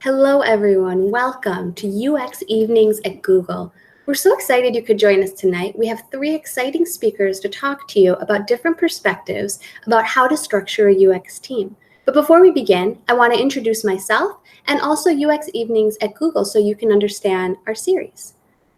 Hello, everyone. Welcome to UX Evenings at Google. We're so excited you could join us tonight. We have three exciting speakers to talk to you about different perspectives about how to structure a UX team. But before we begin, I want to introduce myself and also UX Evenings at Google so you can understand our series.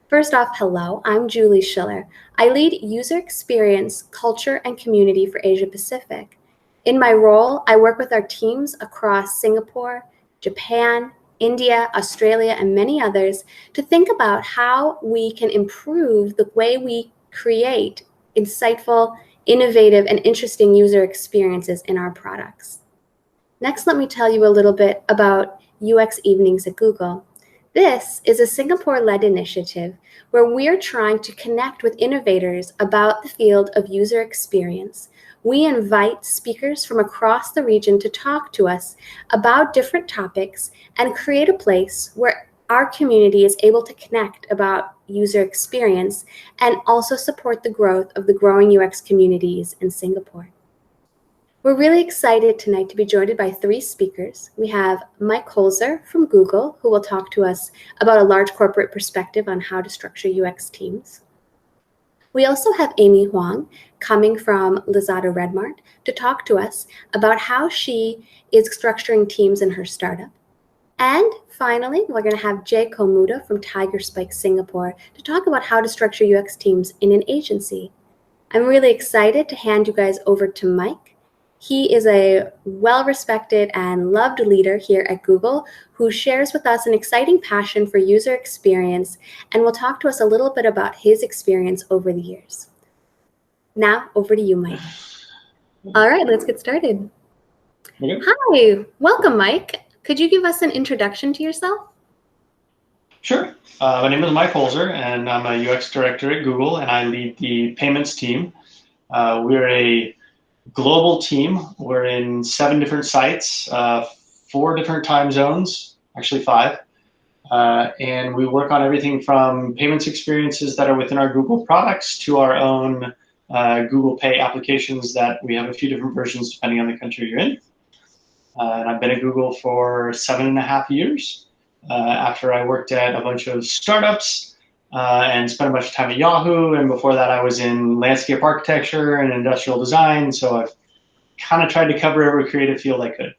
First off, hello, I'm Julie Schiller. I lead user experience, culture, and community for Asia Pacific. In my role, I work with our teams across Singapore, Japan, India, Australia, and many others to think about how we can improve the way we create insightful, innovative, and interesting user experiences in our products. Next, let me tell you a little bit about UX Evenings at Google. This is a Singapore-led initiative where we're trying to connect with innovators about the field of user experience. We invite speakers from across the region to talk to us about different topics and create a place where our community is able to connect about user experience and also support the growth of the growing UX communities in Singapore. We're really excited tonight to be joined by three speakers. We have Mike Holzer from Google, who will talk to us about a large corporate perspective on how to structure UX teams. We also have Amy Huang coming from Lazada Redmart to talk to us about how she is structuring teams in her startup. And finally, we're going to have Jay Komuda from Tiger Spike Singapore to talk about how to structure UX teams in an agency. I'm really excited to hand you guys over to Mike. He is a well-respected and loved leader here at Google who shares with us an exciting passion for user experience and will talk to us a little bit about his experience over the years. Now, over to you, Mike. All right, let's get started. Okay. Hi, welcome, Mike. Could you give us an introduction to yourself? Sure. My name is Mike Holzer, and I'm a UX director at Google, and I lead the payments team. We're a global team. We're in 7 different sites, 4 different time zones, actually 5. And we work on everything from payments experiences that are within our Google products to our own Google Pay applications that we have a few different versions depending on the country you're in. And I've been at Google for 7.5 years after I worked at a bunch of startups and spent a bunch of time at Yahoo, and before that I was in landscape architecture and industrial design, so I've kind of tried to cover every creative field I could.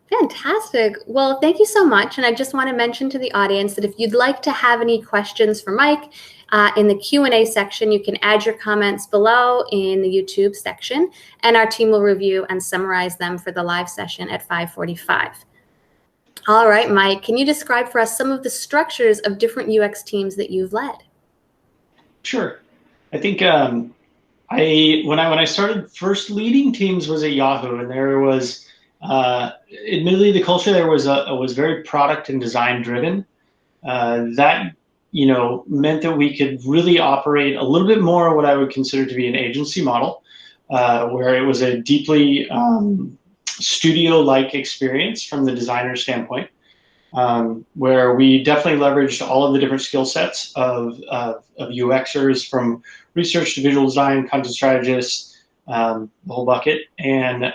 Fantastic. Well, thank you so much, and I just want to mention to the audience that if you'd like to have any questions for Mike, in the Q&A section, you can add your comments below in the YouTube section, and our team will review and summarize them for the live session at 5:45. All right, Mike, can you describe for us some of the structures of different UX teams that you've led? Sure. I think when I started first leading teams was at Yahoo, and there was admittedly the culture there was very product and design driven. That meant that we could really operate a little bit more what I would consider to be an agency model, where it was a deeply studio-like experience from the designer standpoint, where we definitely leveraged all of the different skill sets of UXers, from research to visual design, content strategists, the whole bucket. And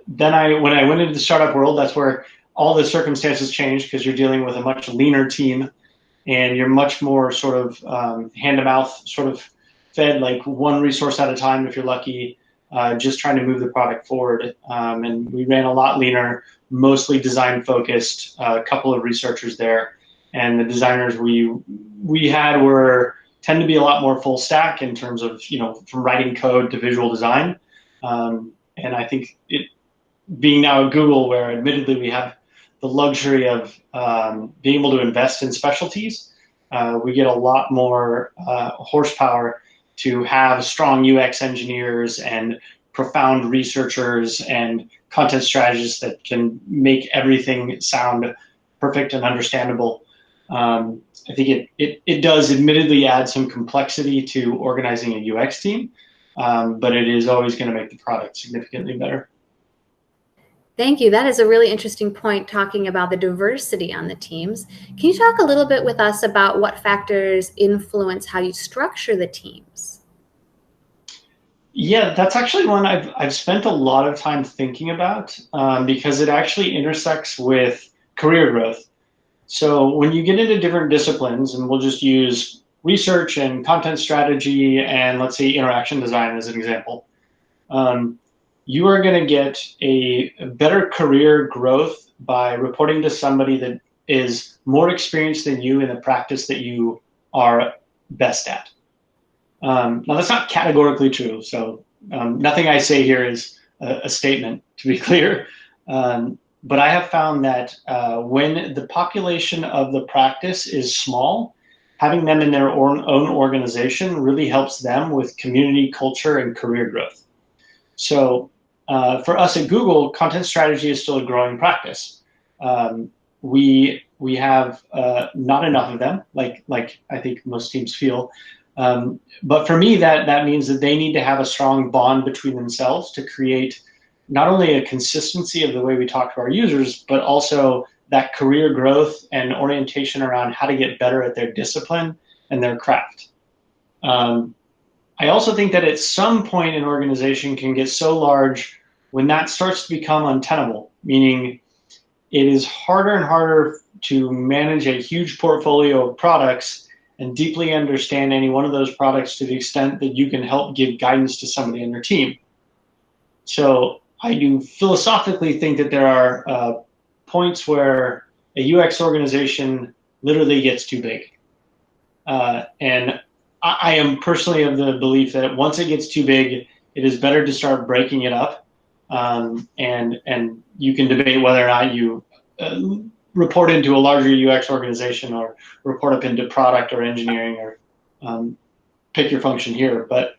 then when I went into the startup world, that's where all the circumstances changed, because you're dealing with a much leaner team, and you're much more sort of hand-to-mouth, sort of fed like one resource at a time if you're lucky, just trying to move the product forward. And we ran a lot leaner, mostly design-focused, a couple of researchers there. And the designers we had tend to be a lot more full stack in terms of, from writing code to visual design. And I think being now at Google, where admittedly we have the luxury of being able to invest in specialties, we get a lot more horsepower to have strong UX engineers and profound researchers and content strategists that can make everything sound perfect and understandable. I think it does admittedly add some complexity to organizing a UX team, but it is always going to make the product significantly better. Thank you. That is a really interesting point, talking about the diversity on the teams. Can you talk a little bit with us about what factors influence how you structure the teams? Yeah, that's actually one I've spent a lot of time thinking about because it actually intersects with career growth. So when you get into different disciplines, and we'll just use research and content strategy and let's say interaction design as an example, um, you are going to get a better career growth by reporting to somebody that is more experienced than you in the practice that you are best at. Now, that's not categorically true. So nothing I say here is a statement, to be clear. But I have found that when the population of the practice is small, having them in their own organization really helps them with community culture and career growth. So for us at Google, content strategy is still a growing practice. We have not enough of them, like I think most teams feel. But for me, that means that they need to have a strong bond between themselves to create not only a consistency of the way we talk to our users, but also that career growth and orientation around how to get better at their discipline and their craft. I also think that at some point an organization can get so large when that starts to become untenable, meaning it is harder and harder to manage a huge portfolio of products and deeply understand any one of those products to the extent that you can help give guidance to somebody in their team. So I do philosophically think that there are points where a UX organization literally gets too big. And I am personally of the belief that once it gets too big, it is better to start breaking it up. And you can debate whether or not you report into a larger UX organization or report up into product or engineering or pick your function here. But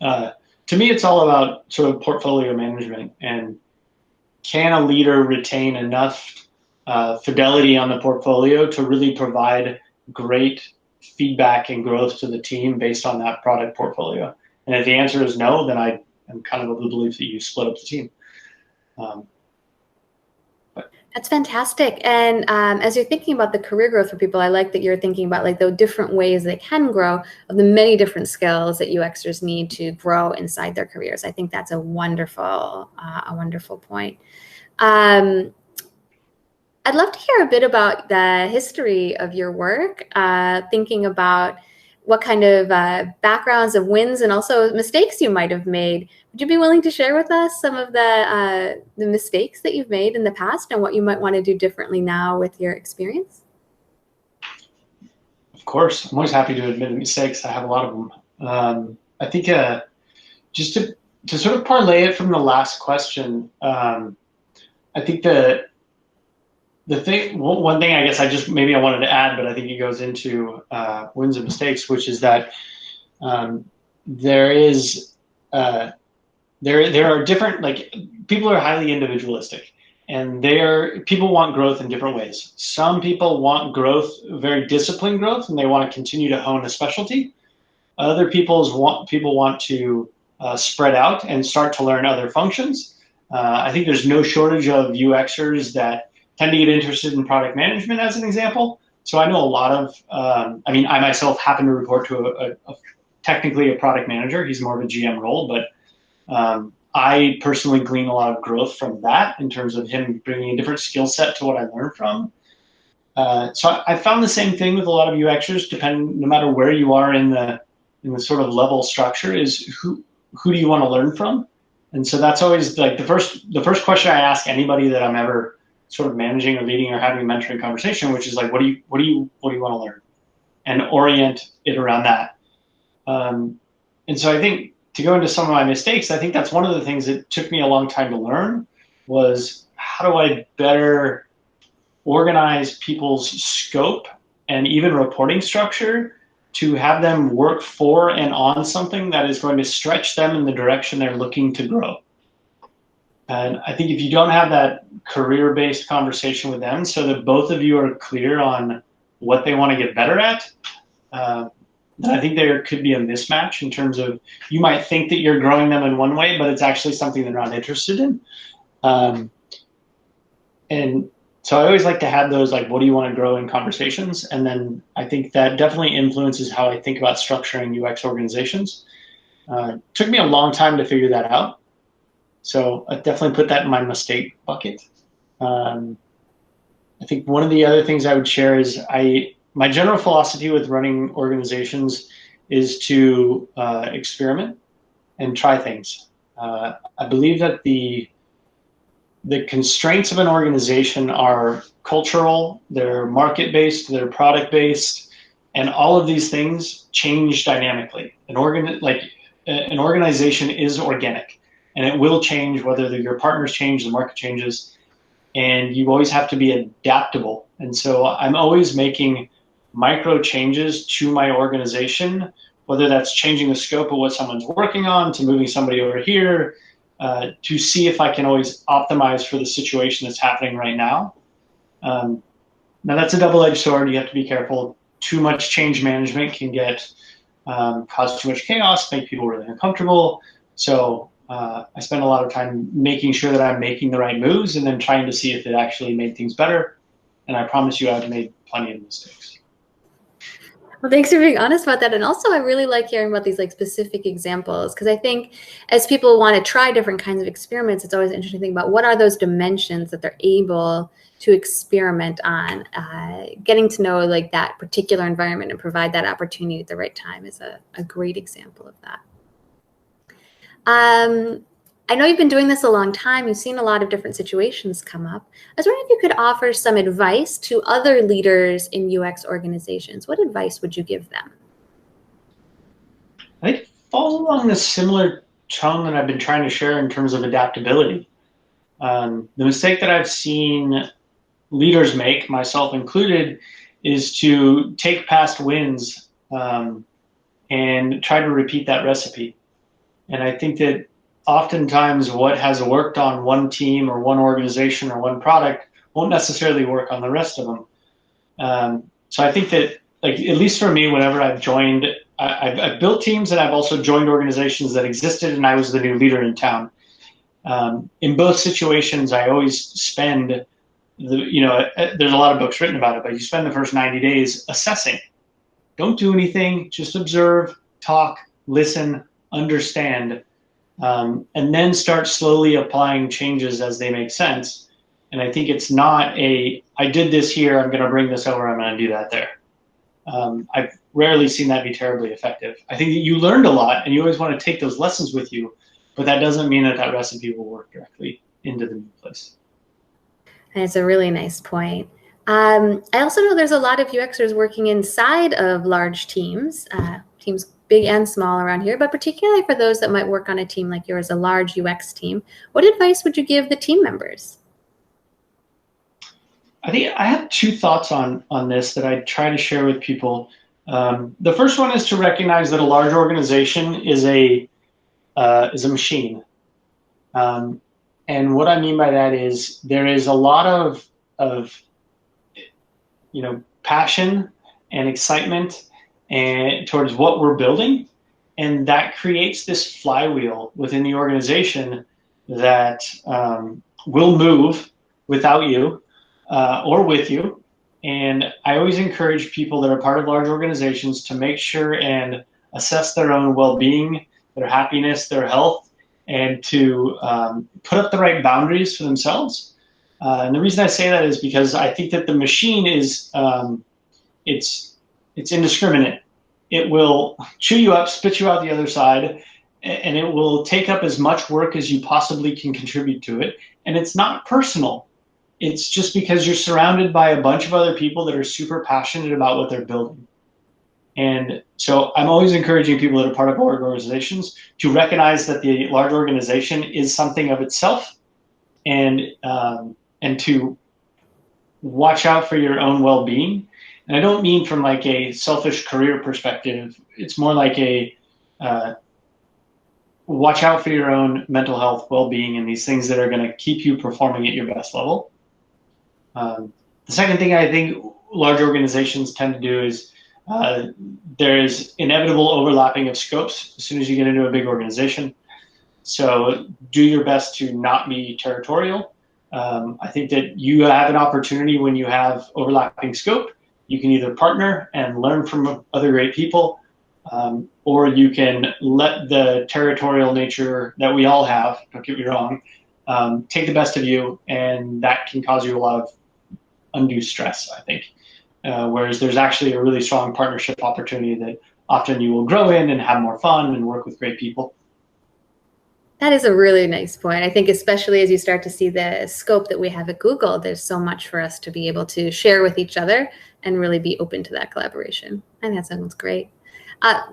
to me, it's all about sort of portfolio management and can a leader retain enough fidelity on the portfolio to really provide great feedback and growth to the team based on that product portfolio? And if the answer is no, then I am kind of the belief that you split up the team. That's fantastic. And as you're thinking about the career growth for people, I like that you're thinking about like the different ways they can grow of the many different skills that UXers need to grow inside their careers. I think that's a wonderful point. I'd love to hear a bit about the history of your work, thinking about what kind of backgrounds of wins and also mistakes you might have made. Would you be willing to share with us some of the mistakes that you've made in the past and what you might want to do differently now with your experience? Of course, I'm always happy to admit mistakes. I have a lot of them. I think just to sort of parlay it from the last question, I think one thing I guess I wanted to add, but I think it goes into wins and mistakes, which is that there are different, like, people are highly individualistic, and people want growth in different ways. Some people want growth, very disciplined growth, and they want to continue to hone a specialty. Other people want to spread out and start to learn other functions. I think there's no shortage of UXers that tend to get interested in product management, as an example. So I know a lot of, I myself happen to report to technically a product manager. He's more of a GM role, but I personally glean a lot of growth from that in terms of him bringing a different skill set to what I learned from. So I found the same thing with a lot of UXers, no matter where you are in the sort of level structure, is who do you want to learn from? And so that's always like the first question I ask anybody that I'm ever sort of managing or leading or having a mentoring conversation, which is like, what do you want to learn, and orient it around that. And so I think, to go into some of my mistakes, I think that's one of the things that took me a long time to learn, was how do I better organize people's scope and even reporting structure to have them work for and on something that is going to stretch them in the direction they're looking to grow. And I think if you don't have that career-based conversation with them so that both of you are clear on what they want to get better at, then I think there could be a mismatch in terms of, you might think that you're growing them in one way, but it's actually something they're not interested in. And so I always like to have those, like, what do you want to grow in conversations? And then I think that definitely influences how I think about structuring UX organizations. Took me a long time to figure that out. So I definitely put that in my mistake bucket. I think one of the other things I would share is my general philosophy with running organizations is to experiment and try things. I believe that the constraints of an organization are cultural, they're market-based, they're product-based, and all of these things change dynamically. An organization is organic, and it will change whether your partners change, the market changes, and you always have to be adaptable. And so I'm always making micro changes to my organization, whether that's changing the scope of what someone's working on, to moving somebody over here, to see if I can always optimize for the situation that's happening right now. Now that's a double-edged sword. You have to be careful. Too much change management can cause too much chaos, make people really uncomfortable. So I spend a lot of time making sure that I'm making the right moves and then trying to see if it actually made things better. And I promise you I've made plenty of mistakes. Well, thanks for being honest about that. And also, I really like hearing about these like specific examples, because I think as people want to try different kinds of experiments, it's always interesting to think about what are those dimensions that they're able to experiment on. Getting to know like that particular environment and provide that opportunity at the right time is a great example of that. I know you've been doing this a long time. You've seen a lot of different situations come up. I was wondering if you could offer some advice to other leaders in UX organizations. What advice would you give them? I think it falls along a similar tone that I've been trying to share in terms of adaptability. The mistake that I've seen leaders make, myself included, is to take past wins and try to repeat that recipe. And I think that oftentimes what has worked on one team or one organization or one product won't necessarily work on the rest of them. So I think that, like, at least for me, whenever I've joined, I've built teams and I've also joined organizations that existed and I was the new leader in town. In both situations, I always spend there's a lot of books written about it, but you spend the first 90 days assessing. Don't do anything, just observe, talk, listen, understand, and then start slowly applying changes as they make sense. And I think it's not I did this here, I'm going to bring this over, I'm going to do that there. I've rarely seen that be terribly effective. I think that you learned a lot and you always want to take those lessons with you, but that doesn't mean that recipe will work directly into the new place. And it's a really nice point. I also know there's a lot of UXers working inside of large teams, teams big and small around here, but particularly for those that might work on a team like yours, a large UX team. What advice would you give the team members? I think I have two thoughts on this that I try to share with people. The first one is to recognize that a large organization is a machine. And what I mean by that is there is a lot of passion and excitement towards what we're building, and that creates this flywheel within the organization that will move without you or with you. And I always encourage people that are part of large organizations to make sure and assess their own well-being, their happiness, their health, and to put up the right boundaries for themselves. And the reason I say that is because I think that the machine is, it's indiscriminate. It will chew you up, spit you out the other side, and it will take up as much work as you possibly can contribute to it. And it's not personal. It's just because you're surrounded by a bunch of other people that are super passionate about what they're building. And so I'm always encouraging people that are part of large organizations to recognize that the large organization is something of itself, and to watch out for your own well-being. And I don't mean from like a selfish career perspective. It's more like a watch out for your own mental health, well-being, and these things that are going to keep you performing at your best level. The second thing I think large organizations tend to do is there's inevitable overlapping of scopes as soon as you get into a big organization. So do your best to not be territorial. I think that you have an opportunity when you have overlapping scope. You can either partner and learn from other great people, or you can let the territorial nature that we all have, don't get me wrong, take the best of you, and that can cause you a lot of undue stress, I think. Whereas there's actually a really strong partnership opportunity that often you will grow in and have more fun and work with great people. That is a really nice point. I think especially as you start to see the scope that we have at Google, there's so much for us to be able to share with each other and really be open to that collaboration. I think that sounds great.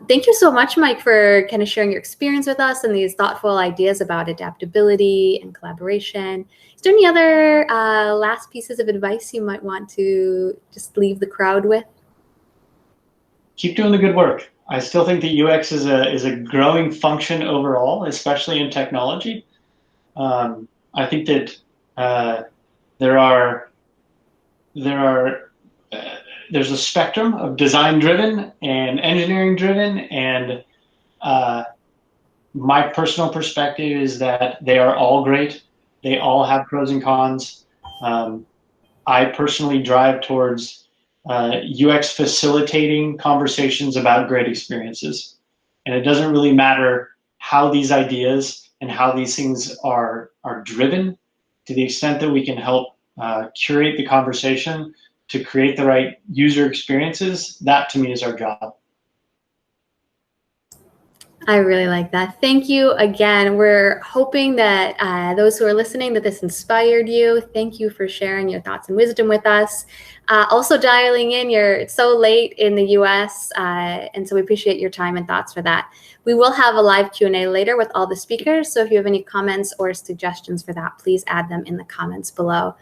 Thank you so much, Mike, for kind of sharing your experience with us and these thoughtful ideas about adaptability and collaboration. Is there any other last pieces of advice you might want to just leave the crowd with? Keep doing the good work. I still think that UX is a growing function overall, especially in technology. I think that there's a spectrum of design-driven and engineering-driven, and my personal perspective is that they are all great. They all have pros and cons. I personally drive towards UX facilitating conversations about great experiences. And it doesn't really matter how these ideas and how these things are driven, to the extent that we can help curate the conversation to create the right user experiences. That to me is our job. I really like that. Thank you again. We're hoping that those who are listening, that this inspired you. Thank you for sharing your thoughts and wisdom with us. Also dialing in, it's so late in the US, and so we appreciate your time and thoughts for that. We will have a live Q&A later with all the speakers, so if you have any comments or suggestions for that, please add them in the comments below.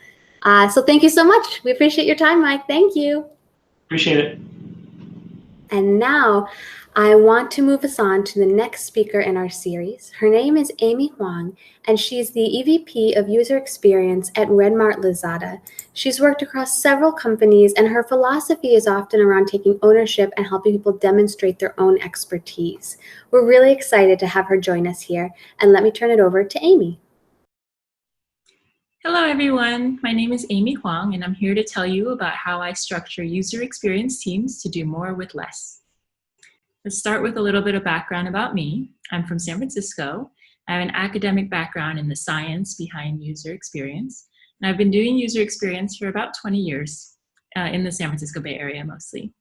So thank you so much. We appreciate your time, Mike. Thank you. Appreciate it. And now I want to move us on to the next speaker in our series. Her name is Amy Huang, and she's the EVP of User Experience at Redmart Lazada. She's worked across several companies, and her philosophy is often around taking ownership and helping people demonstrate their own expertise. We're really excited to have her join us here, and let me turn it over to Amy. Hello, everyone. My name is Amy Huang, and I'm here to tell you about how I structure user experience teams to do more with less. Let's start with a little bit of background about me. I'm from San Francisco. I have an academic background in the science behind user experience, and I've been doing user experience for about 20 years in the San Francisco Bay Area mostly.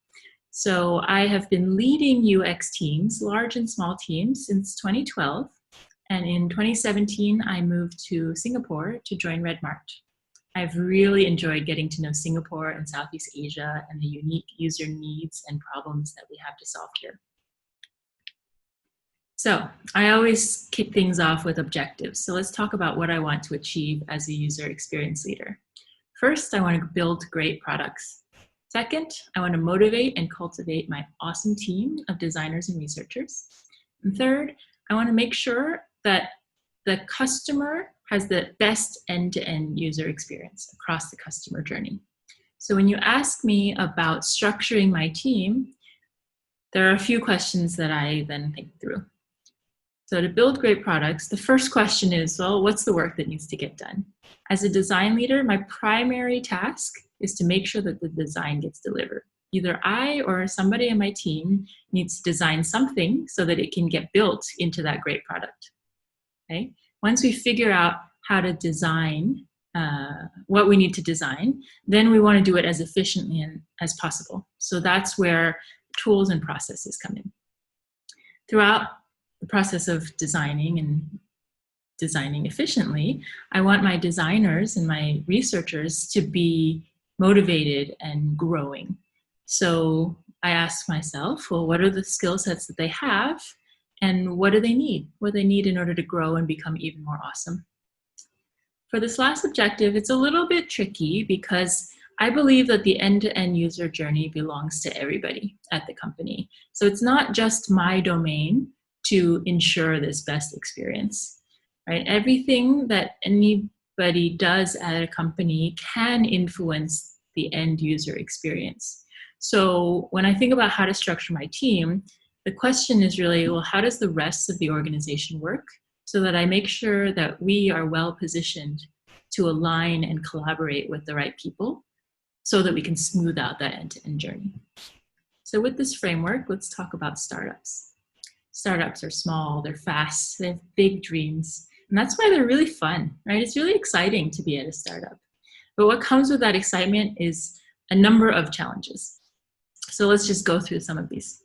So I have been leading UX teams, large and small teams, since 2012. And in 2017, I moved to Singapore to join Redmart. I've really enjoyed getting to know Singapore and Southeast Asia and the unique user needs and problems that we have to solve here. So I always kick things off with objectives. So let's talk about what I want to achieve as a user experience leader. First, I want to build great products. Second, I want to motivate and cultivate my awesome team of designers and researchers. And third, I want to make sure that the customer has the best end-to-end user experience across the customer journey. So when you ask me about structuring my team, there are a few questions that I then think through. So to build great products, the first question is, well, what's the work that needs to get done? As a design leader, my primary task is to make sure that the design gets delivered. Either I or somebody on my team needs to design something so that it can get built into that great product. Okay? Once we figure out how to design what we need to design, then we want to do it as efficiently as possible. So that's where tools and processes come in. Throughout the process of designing and designing efficiently, I want my designers and my researchers to be motivated and growing. So I ask myself, well, what are the skill sets that they have? And what do they need? What do they need in order to grow and become even more awesome? For this last objective, it's a little bit tricky because I believe that the end-to-end user journey belongs to everybody at the company. So it's not just my domain to ensure this best experience, right? Everything that anybody does at a company can influence the end user experience. So when I think about how to structure my team, the question is really, well, how does the rest of the organization work so that I make sure that we are well positioned to align and collaborate with the right people so that we can smooth out that end-to-end journey. So with this framework, let's talk about startups. Startups are small, they're fast, they have big dreams. And that's why they're really fun, right? It's really exciting to be at a startup. But what comes with that excitement is a number of challenges. So let's just go through some of these.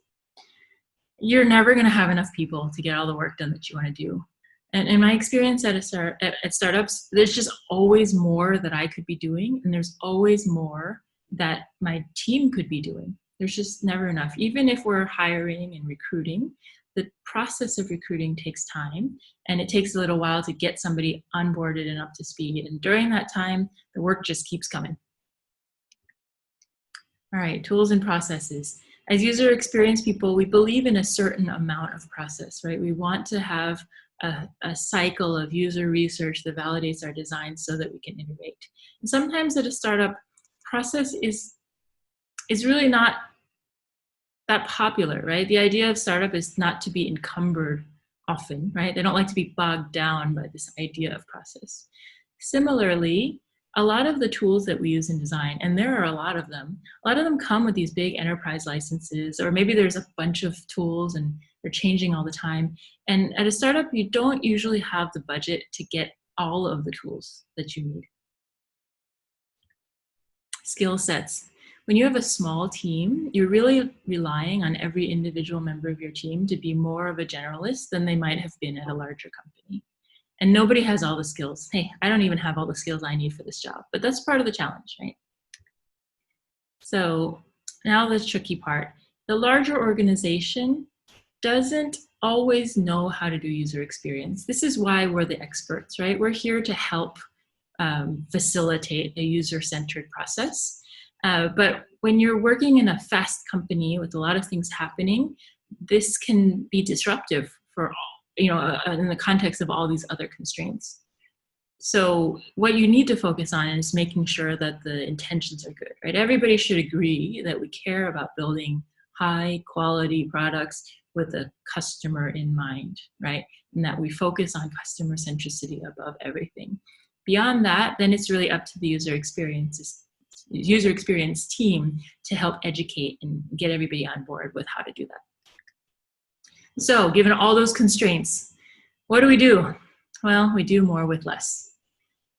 You're never going to have enough people to get all the work done that you want to do. And in my experience at startups, there's just always more that I could be doing, and there's always more that my team could be doing. There's just never enough. Even if we're hiring and recruiting, the process of recruiting takes time, and it takes a little while to get somebody onboarded and up to speed. And during that time, the work just keeps coming. All right, tools and processes. As user experience people, we believe in a certain amount of process, right? We want to have a cycle of user research that validates our design so that we can innovate. And sometimes at a startup, process is really not that popular, right? The idea of startup is not to be encumbered often, right? They don't like to be bogged down by this idea of process. Similarly, a lot of the tools that we use in design, and there are a lot of them come with these big enterprise licenses, or maybe there's a bunch of tools and they're changing all the time. And at a startup, you don't usually have the budget to get all of the tools that you need. Skill sets. When you have a small team, you're really relying on every individual member of your team to be more of a generalist than they might have been at a larger company. And nobody has all the skills. Hey, I don't even have all the skills I need for this job, but that's part of the challenge, right? So now the tricky part. The larger organization doesn't always know how to do user experience. This is why we're the experts, right? We're here to help facilitate a user-centered process. But when you're working in a fast company with a lot of things happening, this can be disruptive for in the context of all these other constraints. So what you need to focus on is making sure that the intentions are good, right? Everybody should agree that we care about building high quality products with a customer in mind, right? And that we focus on customer centricity above everything. Beyond that, then it's really up to the user experience team to help educate and get everybody on board with how to do that. So given all those constraints, what do? Well, we do more with less.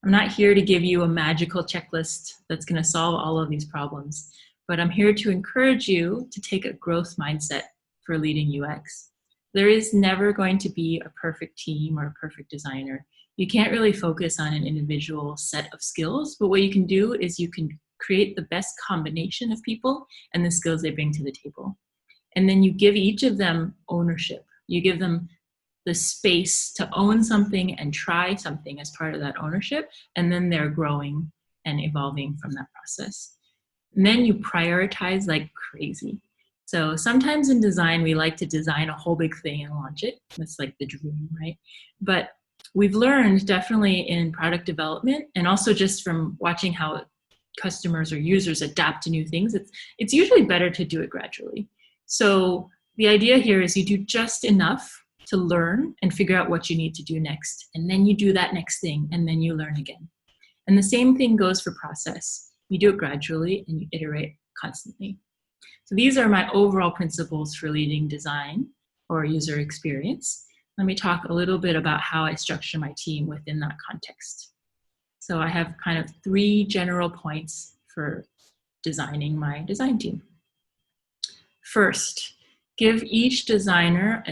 I'm not here to give you a magical checklist that's going to solve all of these problems, but I'm here to encourage you to take a growth mindset for leading UX. There is never going to be a perfect team or a perfect designer. You can't really focus on an individual set of skills, but what you can do is you can create the best combination of people and the skills they bring to the table. And then you give each of them ownership. You give them the space to own something and try something as part of that ownership, and then they're growing and evolving from that process. And then you prioritize like crazy. So sometimes in design, we like to design a whole big thing and launch it. That's like the dream, right? But we've learned definitely in product development, and also just from watching how customers or users adapt to new things, it's usually better to do it gradually. So the idea here is you do just enough to learn and figure out what you need to do next. And then you do that next thing, and then you learn again. And the same thing goes for process. You do it gradually and you iterate constantly. So these are my overall principles for leading design or user experience. Let me talk a little bit about how I structure my team within that context. So I have kind of 3 general points for designing my design team. First, give each designer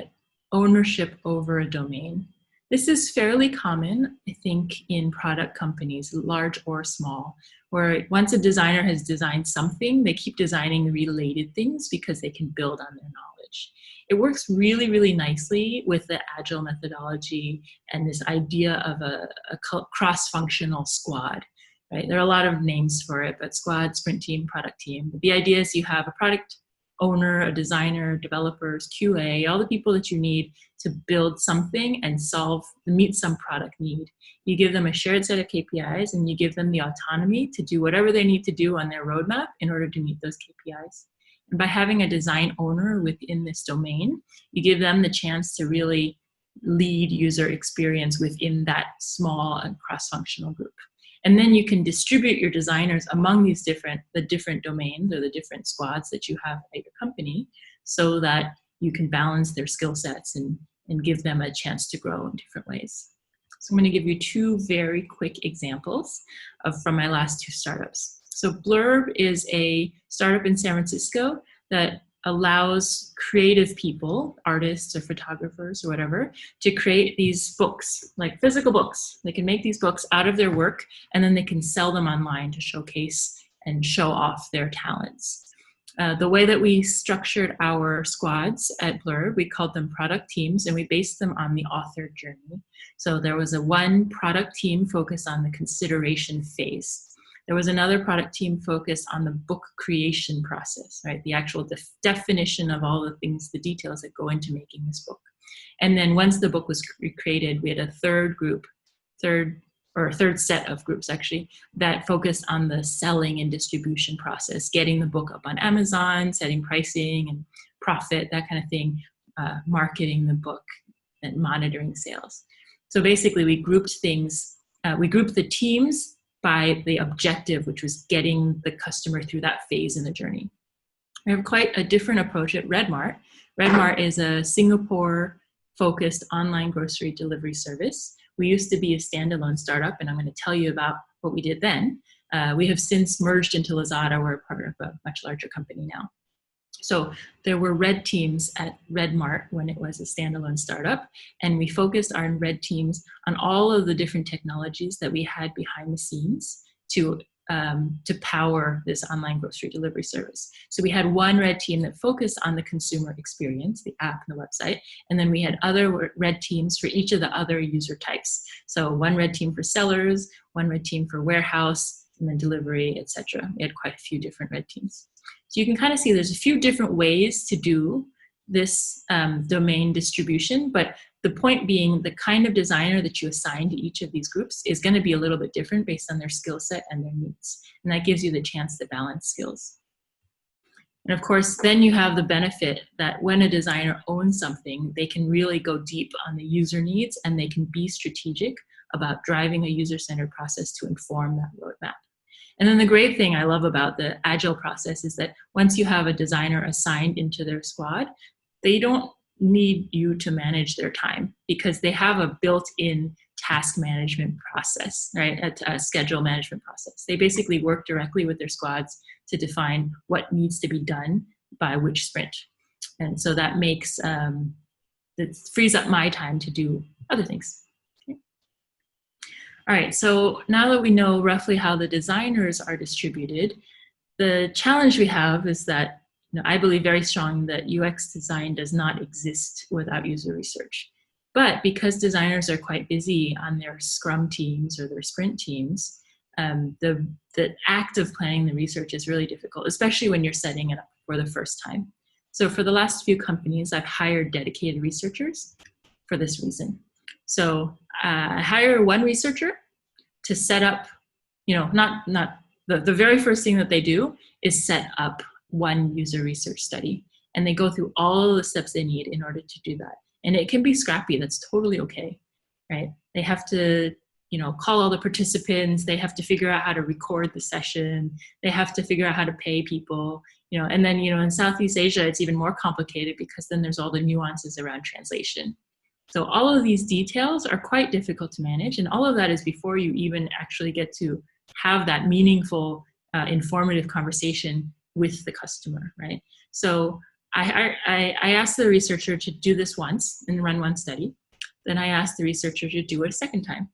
ownership over a domain. This is fairly common, I think, in product companies, large or small, where once a designer has designed something, they keep designing related things because they can build on their knowledge. It works really, really nicely with the agile methodology and this idea of a cross-functional squad, right? There are a lot of names for it, but squad, sprint team, product team. But the idea is you have a product owner, a designer, developers, QA, all the people that you need to build something and meet some product need. You give them a shared set of KPIs and you give them the autonomy to do whatever they need to do on their roadmap in order to meet those KPIs. And by having a design owner within this domain, you give them the chance to really lead user experience within that small and cross-functional group. And then you can distribute your designers among the different domains or the different squads that you have at your company, so that you can balance their skill sets and give them a chance to grow in different ways. So I'm going to give you two very quick examples from my last two startups. So Blurb is a startup in San Francisco that allows creative people, artists or photographers or whatever, to create these books, like physical books. They can make these books out of their work, and then they can sell them online to showcase and show off their talents. The way that we structured our squads at Blurb, we called them product teams, and we based them on the author journey. So there was one product team focused on the consideration phase. There was another product team focused on the book creation process, right? The actual definition of all the things, the details that go into making this book. And then once the book was created, we had a third set of groups actually, that focused on the selling and distribution process, getting the book up on Amazon, setting pricing and profit, that kind of thing, marketing the book and monitoring sales. So basically we grouped the teams by the objective, which was getting the customer through that phase in the journey. We have quite a different approach at Redmart. Redmart is a Singapore-focused online grocery delivery service. We used to be a standalone startup, and I'm going to tell you about what we did then. We have since merged into Lazada. We're part of a much larger company now. So there were red teams at Redmart when it was a standalone startup, and we focused our red teams on all of the different technologies that we had behind the scenes to power this online grocery delivery service. So we had one red team that focused on the consumer experience, the app and the website, and then we had other red teams for each of the other user types. So one red team for sellers, one red team for warehouse, and then delivery, etc. We had quite a few different red teams. So you can kind of see there's a few different ways to do this domain distribution, but the point being the kind of designer that you assign to each of these groups is going to be a little bit different based on their skill set and their needs. And that gives you the chance to balance skills. And of course, then you have the benefit that when a designer owns something, they can really go deep on the user needs, and they can be strategic about driving a user-centered process to inform that roadmap. And then the great thing I love about the Agile process is that once you have a designer assigned into their squad, they don't need you to manage their time because they have a built-in task management process, right? A schedule management process. They basically work directly with their squads to define what needs to be done by which sprint. And so that makes, it frees up my time to do other things. Okay. All right, so now that we know roughly how the designers are distributed, the challenge we have is that I believe very strong that UX design does not exist without user research. But because designers are quite busy on their Scrum teams or their sprint teams, the act of planning the research is really difficult, especially when you're setting it up for the first time. So for the last few companies, I've hired dedicated researchers for this reason. So I hire one researcher to set up, not the very first thing that they do is set up one user research study, and they go through all the steps they need in order to do that. And it can be scrappy. That's totally okay, right? They have to, call all the participants. They have to figure out how to record the session. They have to figure out how to pay people, and then, in Southeast Asia, it's even more complicated because then there's all the nuances around translation. So all of these details are quite difficult to manage. And all of that is before you even actually get to have that meaningful, informative conversation with the customer, right? So I asked the researcher to do this once and run one study. Then I asked the researcher to do it a second time.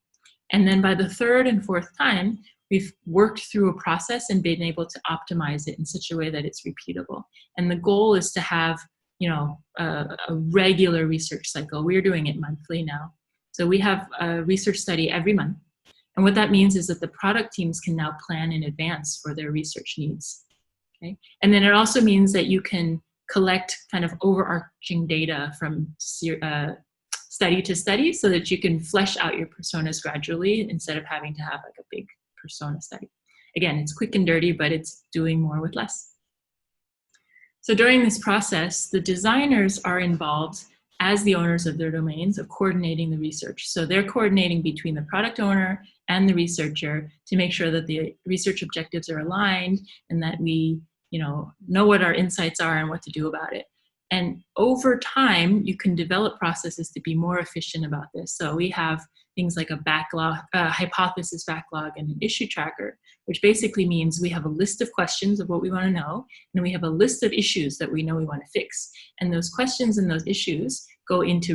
And then by the third and fourth time, we've worked through a process and been able to optimize it in such a way that it's repeatable. And the goal is to have, a regular research cycle. We're doing it monthly now. So we have a research study every month. And what that means is that the product teams can now plan in advance for their research needs. Okay? And then it also means that you can collect kind of overarching data from study to study so that you can flesh out your personas gradually instead of having to have like a big persona study. Again, it's quick and dirty, but it's doing more with less. So during this process, the designers are involved as the owners of their domains of coordinating the research. So they're coordinating between the product owner and the researcher to make sure that the research objectives are aligned and that we know what our insights are and what to do about it. And over time, you can develop processes to be more efficient about this. So we have things like a backlog, hypothesis backlog, and an issue tracker, which basically means we have a list of questions of what we want to know, and we have a list of issues that we know we want to fix. And those questions and those issues go into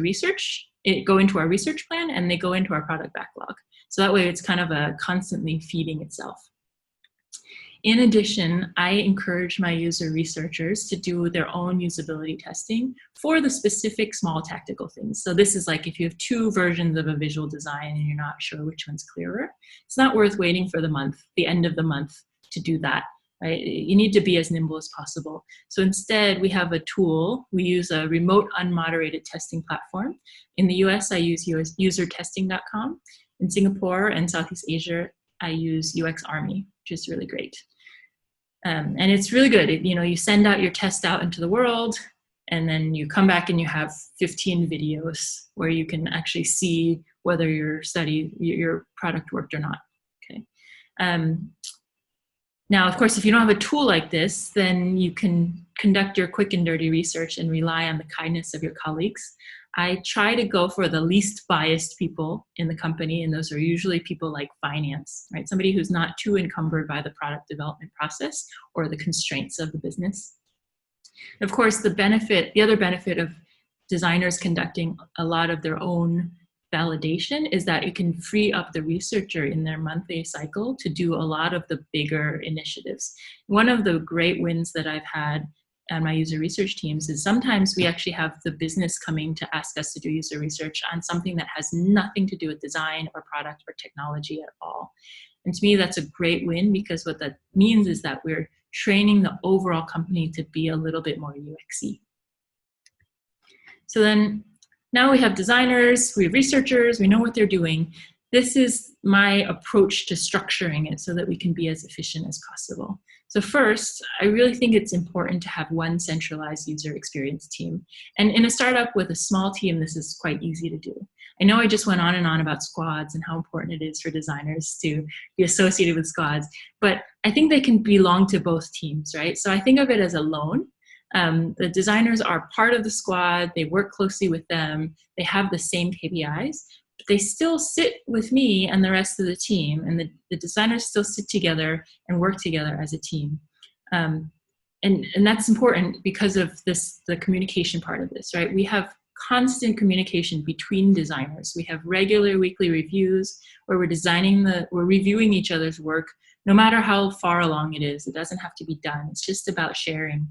our research plan, and they go into our product backlog. So that way it's kind of a constantly feeding itself. In addition, I encourage my user researchers to do their own usability testing for the specific small tactical things. So this is like if you have 2 versions of a visual design and you're not sure which one's clearer, it's not worth waiting for the end of the month to do that, right? You need to be as nimble as possible. So instead, we have a tool. We use a remote unmoderated testing platform. In the US, I use usertesting.com. In Singapore and Southeast Asia, I use UX Army, which is really great. And it's really good. You send out your test out into the world, and then you come back and you have 15 videos where you can actually see whether your product worked or not. Okay. Now, of course, if you don't have a tool like this, then you can conduct your quick and dirty research and rely on the kindness of your colleagues. I try to go for the least biased people in the company, and those are usually people like finance, right? Somebody who's not too encumbered by the product development process or the constraints of the business. Of course, the other benefit of designers conducting a lot of their own validation is that it can free up the researcher in their monthly cycle to do a lot of the bigger initiatives. One of the great wins that I've had and my user research teams is sometimes we actually have the business coming to ask us to do user research on something that has nothing to do with design or product or technology at all. And to me, that's a great win, because what that means is that we're training the overall company to be a little bit more UX-y. So then now we have designers, we have researchers, we know what they're doing. This is my approach to structuring it so that we can be as efficient as possible. So first, I really think it's important to have one centralized user experience team. And in a startup with a small team, this is quite easy to do. I know I just went on and on about squads and how important it is for designers to be associated with squads, but I think they can belong to both teams, right? So I think of it as a loan. The designers are part of the squad, they work closely with them, they have the same KPIs, but they still sit with me and the rest of the team, and the designers still sit together and work together as a team. And that's important because of the communication part of this, right? We have constant communication between designers. We have regular weekly reviews where we're reviewing each other's work, no matter how far along it is. It doesn't have to be done. It's just about sharing.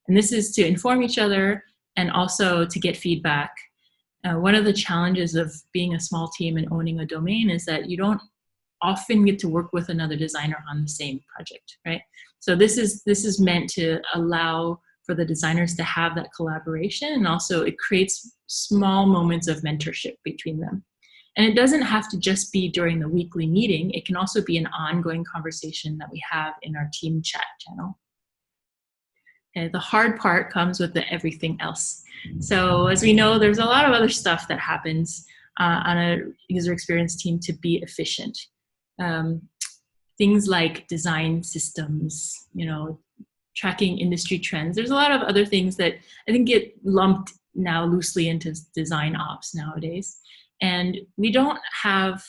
And this is to inform each other and also to get feedback. One of the challenges of being a small team and owning a domain is that you don't often get to work with another designer on the same project, right? So this is meant to allow for the designers to have that collaboration, and also it creates small moments of mentorship between them. And it doesn't have to just be during the weekly meeting. It can also be an ongoing conversation that we have in our team chat channel. Okay, the hard part comes with the everything else. So as we know, there's a lot of other stuff that happens on a user experience team to be efficient. Things like design systems, tracking industry trends. There's a lot of other things that I think get lumped now loosely into design ops nowadays. And we don't have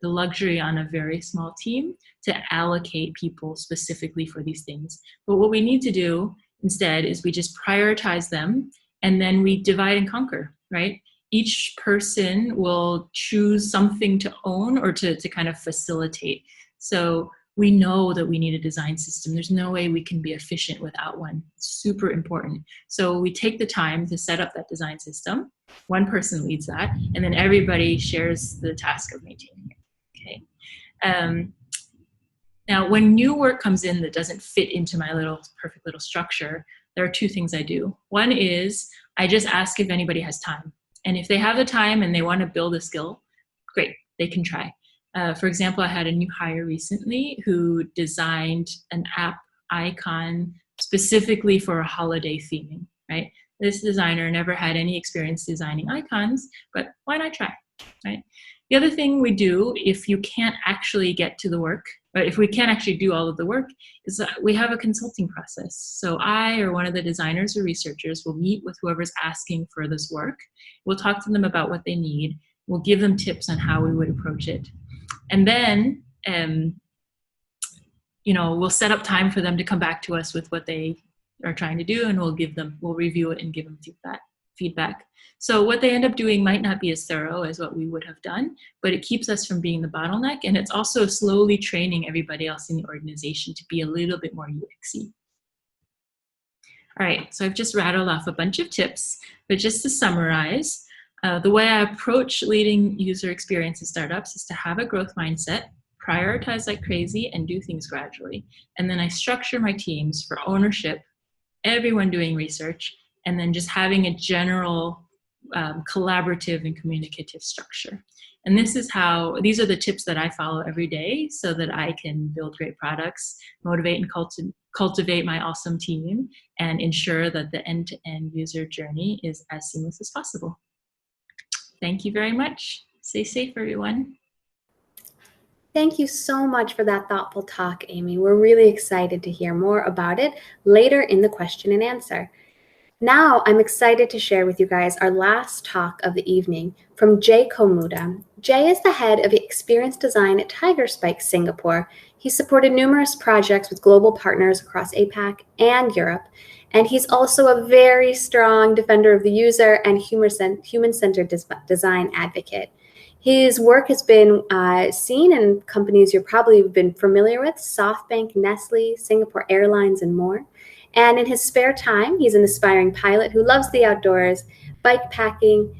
the luxury on a very small team to allocate people specifically for these things. But what we need to do instead is we just prioritize them, and then we divide and conquer, right? Each person will choose something to own or to kind of facilitate. So we know that we need a design system. There's no way we can be efficient without one. It's super important. So we take the time to set up that design system. One person leads that, and then everybody shares the task of maintaining it. Okay. Now, when new work comes in that doesn't fit into my perfect little structure, there are 2 things I do. One is I just ask if anybody has time. And if they have the time and they want to build a skill, great, they can try. For example, I had a new hire recently who designed an app icon specifically for a holiday theming, right? This designer never had any experience designing icons, but why not try, right? The other thing we do, if you can't actually get to the work but if we can't actually do all of the work, is that we have a consulting process. So I or one of the designers or researchers will meet with whoever's asking for this work. We'll talk to them about what they need. We'll give them tips on how we would approach it. And then, we'll set up time for them to come back to us with what they are trying to do, and we'll review it and give them feedback. So what they end up doing might not be as thorough as what we would have done, but it keeps us from being the bottleneck, and it's also slowly training everybody else in the organization to be a little bit more UXy. All right, so I've just rattled off a bunch of tips, but just to summarize, the way I approach leading user experience in startups is to have a growth mindset, prioritize like crazy, and do things gradually. And then I structure my teams for ownership, everyone doing research, and then just having a general collaborative and communicative structure. And these are the tips that I follow every day so that I can build great products, motivate and cultivate my awesome team, and ensure that the end-to-end user journey is as seamless as possible. Thank you very much. Stay safe, everyone. Thank you so much for that thoughtful talk, Amy. We're really excited to hear more about it later in the question and answer. Now, I'm excited to share with you guys our last talk of the evening from Jay Komuda. Jay is the head of experience design at Tiger Spike Singapore. He supported numerous projects with global partners across APAC and Europe, and he's also a very strong defender of the user and human-centered design advocate. His work has been seen in companies you've probably been familiar with, SoftBank, Nestle, Singapore Airlines, and more. And in his spare time, he's an aspiring pilot who loves the outdoors, bike packing,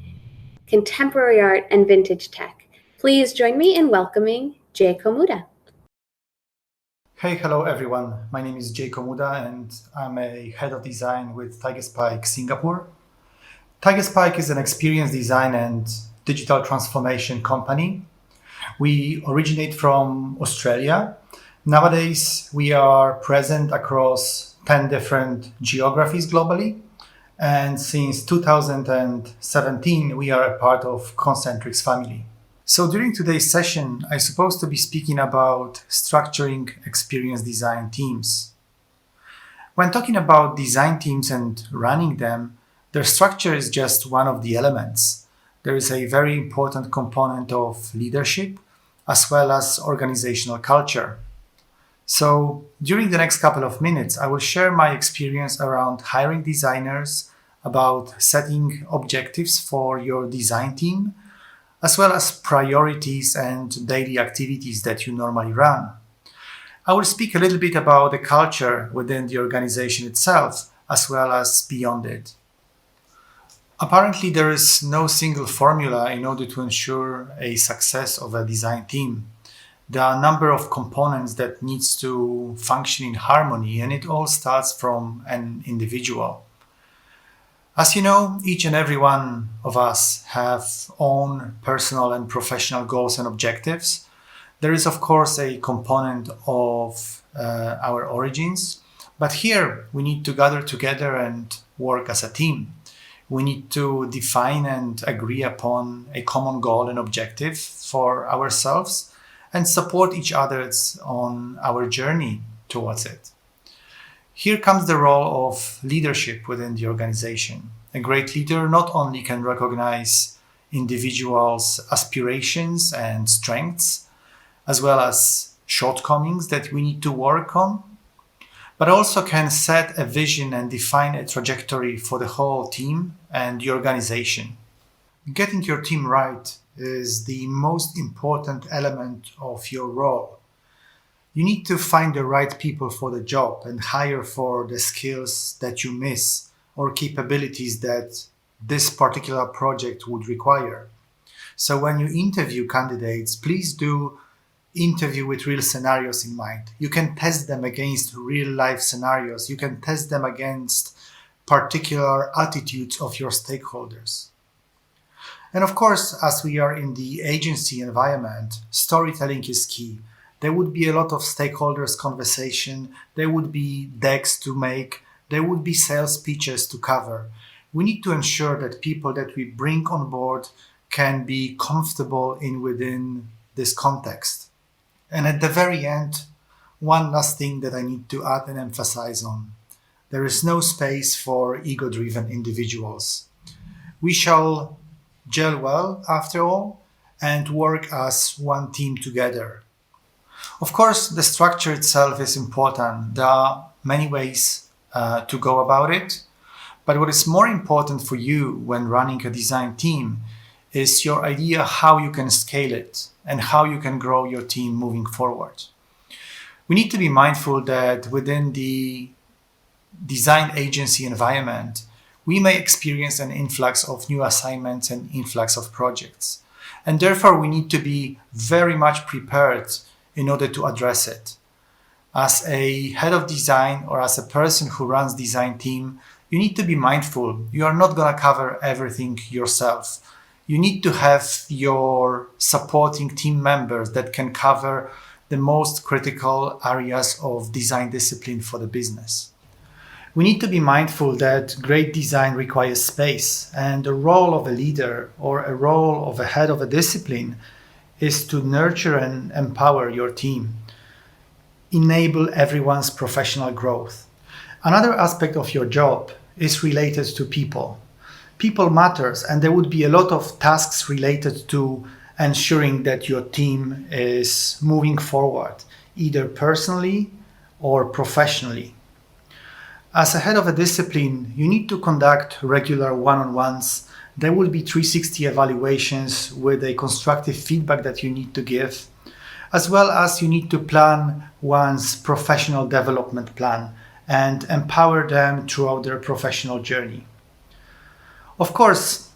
contemporary art, and vintage tech. Please join me in welcoming Jay Komuda. Hey, hello everyone. My name is Jay Komuda and I'm a head of design with Tiger Spike Singapore. Tiger Spike is an experience design and digital transformation company. We originate from Australia. Nowadays, we are present across 10 different geographies globally. And since 2017, we are a part of Concentrix family. So during today's session, I'm supposed to be speaking about structuring experience design teams. When talking about design teams and running them, their structure is just one of the elements. There is a very important component of leadership as well as organizational culture. So during the next couple of minutes, I will share my experience around hiring designers, about setting objectives for your design team, as well as priorities and daily activities that you normally run. I will speak a little bit about the culture within the organization itself, as well as beyond it. Apparently, there is no single formula in order to ensure a success of a design team. There are a number of components that needs to function in harmony, and it all starts from an individual. As you know, each and every one of us have own personal and professional goals and objectives. There is, of course, a component of our origins, but here we need to gather together and work as a team. We need to define and agree upon a common goal and objective for ourselves and support each other on our journey towards it. Here comes the role of leadership within the organization. A great leader not only can recognize individuals' aspirations and strengths, as well as shortcomings that we need to work on, but also can set a vision and define a trajectory for the whole team and the organization. Getting your team right is the most important element of your role. You need to find the right people for the job and hire for the skills that you miss or capabilities that this particular project would require. So when you interview candidates, please do interview with real scenarios in mind. You can test them against real life scenarios. You can test them against particular attitudes of your stakeholders. And of course, as we are in the agency environment, storytelling is key. There would be a lot of stakeholders conversation. There would be decks to make. There would be sales pitches to cover. We need to ensure that people that we bring on board can be comfortable within this context. And at the very end, one last thing that I need to add and emphasize on. There is no space for ego-driven individuals. We shall gel well, after all, and work as one team together. Of course, the structure itself is important. There are many ways to go about it. But what is more important for you when running a design team is your idea how you can scale it and how you can grow your team moving forward. We need to be mindful that within the design agency environment, we may experience an influx of new assignments and influx of projects. And therefore, we need to be very much prepared in order to address it. As a head of design or as a person who runs design team, you need to be mindful. You are not going to cover everything yourself. You need to have your supporting team members that can cover the most critical areas of design discipline for the business. We need to be mindful that great design requires space, and the role of a leader or a role of a head of a discipline is to nurture and empower your team, enable everyone's professional growth. Another aspect of your job is related to people. People matters, and there would be a lot of tasks related to ensuring that your team is moving forward, either personally or professionally. As a head of a discipline, you need to conduct regular one-on-ones. There will be 360 evaluations with a constructive feedback that you need to give, as well as you need to plan one's professional development plan and empower them throughout their professional journey. Of course,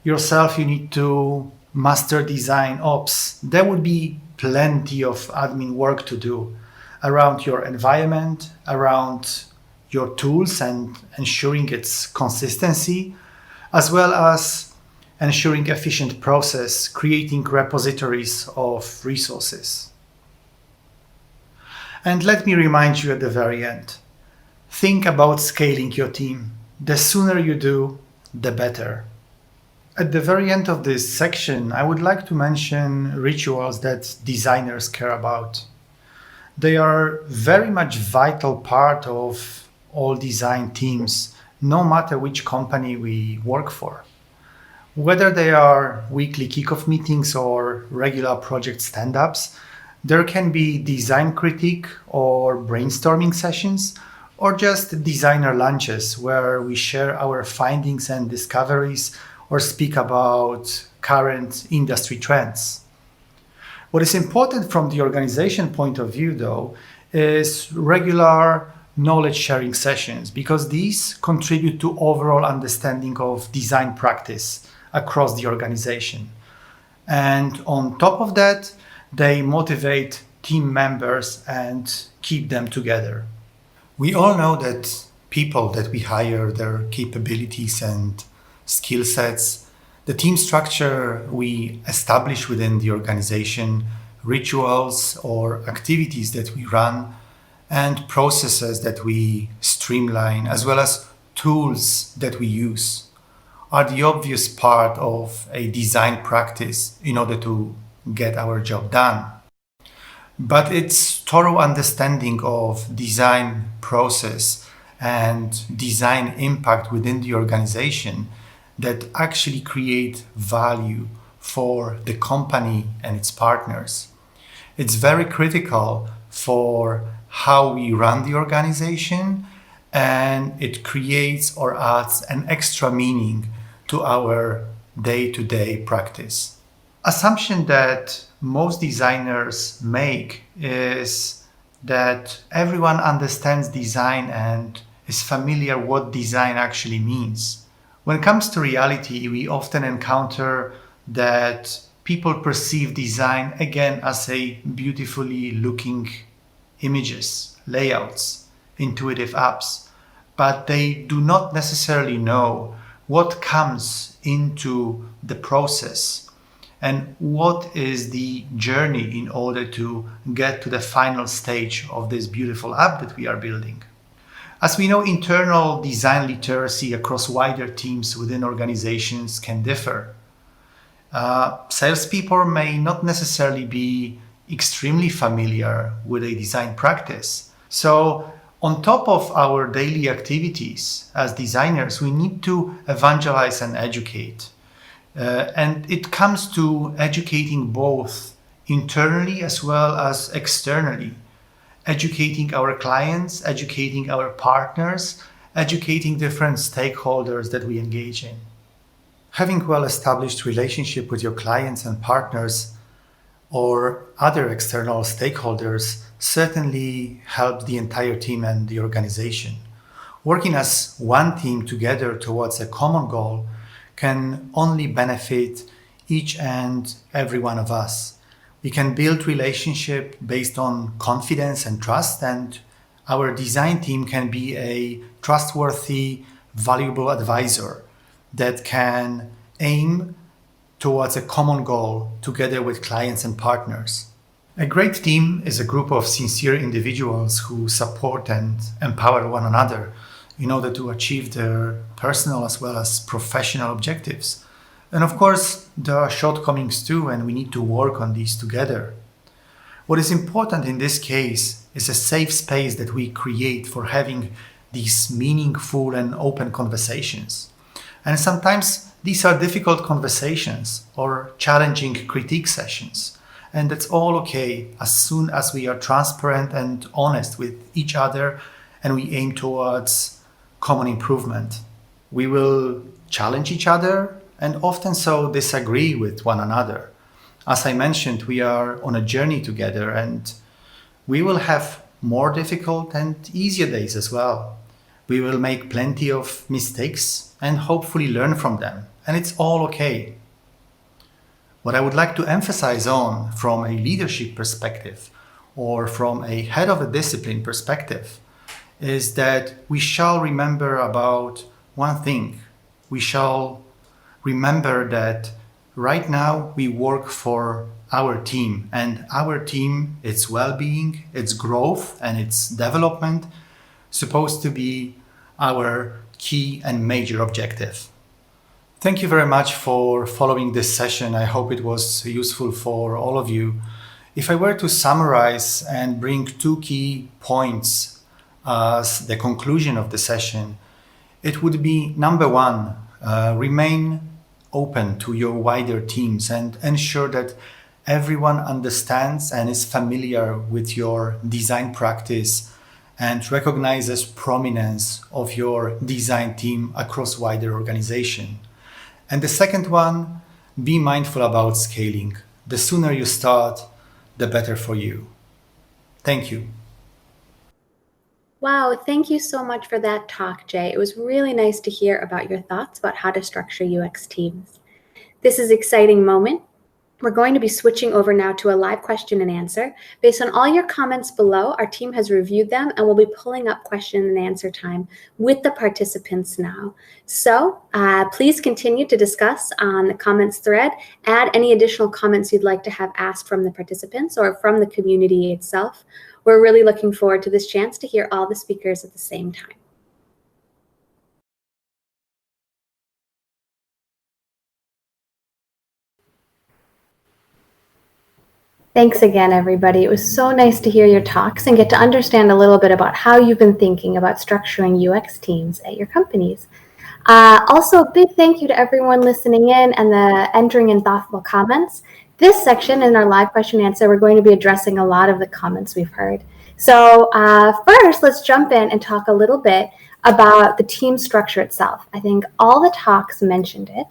yourself, you need to master design ops. There would be plenty of admin work to do around your environment, around your tools and ensuring its consistency, as well as ensuring efficient process, creating repositories of resources. And let me remind you at the very end, think about scaling your team. The sooner you do, the better. At the very end of this section, I would like to mention rituals that designers care about. They are very much vital part of all design teams, no matter which company we work for. Whether they are weekly kickoff meetings or regular project stand-ups, there can be design critique or brainstorming sessions, or just designer lunches where we share our findings and discoveries or speak about current industry trends. What is important from the organization point of view, though, is regular knowledge sharing sessions, because these contribute to overall understanding of design practice across the organization. And on top of that, they motivate team members and keep them together. We all know that people that we hire, their capabilities and skill sets, the team structure we establish within the organization, rituals or activities that we run, and processes that we streamline, as well as tools that we use, are the obvious part of a design practice in order to get our job done. But it's thorough understanding of design process and design impact within the organization that actually create value for the company and its partners. It's very critical for how we run the organization, and it creates or adds an extra meaning to our day-to-day practice. Assumption that most designers make is that everyone understands design and is familiar what design actually means. When it comes to reality, we often encounter that people perceive design again as a beautifully looking images, layouts, intuitive apps, but they do not necessarily know what comes into the process and what is the journey in order to get to the final stage of this beautiful app that we are building. As we know, internal design literacy across wider teams within organizations can differ. Salespeople may not necessarily be extremely familiar with a design practice. So on top of our daily activities as designers, we need to evangelize and educate. And it comes to educating both internally as well as externally, educating our clients, educating our partners, educating different stakeholders that we engage in. Having well-established relationship with your clients and partners or other external stakeholders certainly helps the entire team and the organization. Working as one team together towards a common goal can only benefit each and every one of us. We can build relationship based on confidence and trust, and our design team can be a trustworthy, valuable advisor that can aim towards a common goal together with clients and partners. A great team is a group of sincere individuals who support and empower one another in order to achieve their personal as well as professional objectives. And of course, there are shortcomings too, and we need to work on these together. What is important in this case is a safe space that we create for having these meaningful and open conversations. And sometimes these are difficult conversations or challenging critique sessions. And that's all okay as soon as we are transparent and honest with each other and we aim towards common improvement. We will challenge each other and often so disagree with one another. As I mentioned, we are on a journey together and we will have more difficult and easier days as well. We will make plenty of mistakes and hopefully learn from them. And it's all okay. What I would like to emphasize on from a leadership perspective or from a head of a discipline perspective is that we shall remember about one thing. We shall remember that right now we work for our team, and our team, its well-being, its growth and its development supposed to be our key and major objective. Thank you very much for following this session. I hope it was useful for all of you. If I were to summarize and bring two key points as the conclusion of the session, it would be number one, remain open to your wider teams and ensure that everyone understands and is familiar with your design practice and recognizes prominence of your design team across wider organization. And the second one, be mindful about scaling. The sooner you start, the better for you. Thank you. Wow, thank you so much for that talk, Jay. It was really nice to hear about your thoughts about how to structure UX teams. This is an exciting moment. We're going to be switching over now to a live question and answer. Based on all your comments below, our team has reviewed them and we'll be pulling up question and answer time with the participants now. So please continue to discuss on the comments thread. Add any additional comments you'd like to have asked from the participants or from the community itself. We're really looking forward to this chance to hear all the speakers at the same time. Thanks again, everybody. It was so nice to hear your talks and get to understand a little bit about how you've been thinking about structuring UX teams at your companies. Also, a big thank you to everyone listening in and the entering in thoughtful comments. This section in our live question and answer, we're going to be addressing a lot of the comments we've heard. So first, let's jump in and talk a little bit about the team structure itself. I think all the talks mentioned it.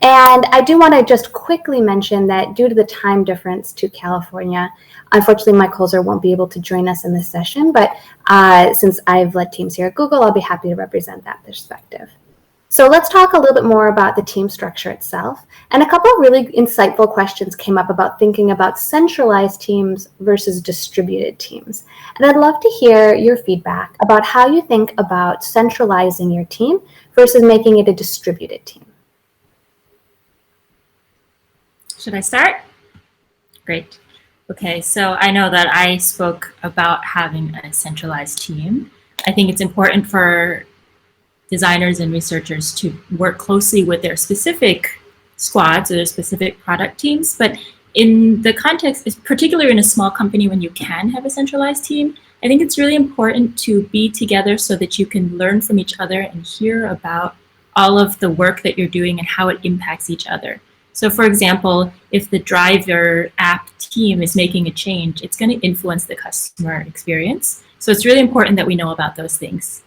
And I do want to just quickly mention that due to the time difference to California, unfortunately, Mike Holzer won't be able to join us in this session. But since I've led teams here at Google, I'll be happy to represent that perspective. So let's talk a little bit more about the team structure itself. And a couple of really insightful questions came up about thinking about centralized teams versus distributed teams. And I'd love to hear your feedback about how you think about centralizing your team versus making it a distributed team. Should I start? Great. Okay, so I know that I spoke about having a centralized team. I think it's important for designers and researchers to work closely with their specific squads or their specific product teams, but in the context, particularly in a small company when you can have a centralized team, I think it's really important to be together so that you can learn from each other and hear about all of the work that you're doing and how it impacts each other. So for example, if the driver app team is making a change, it's going to influence the customer experience. So it's really important that we know about those things.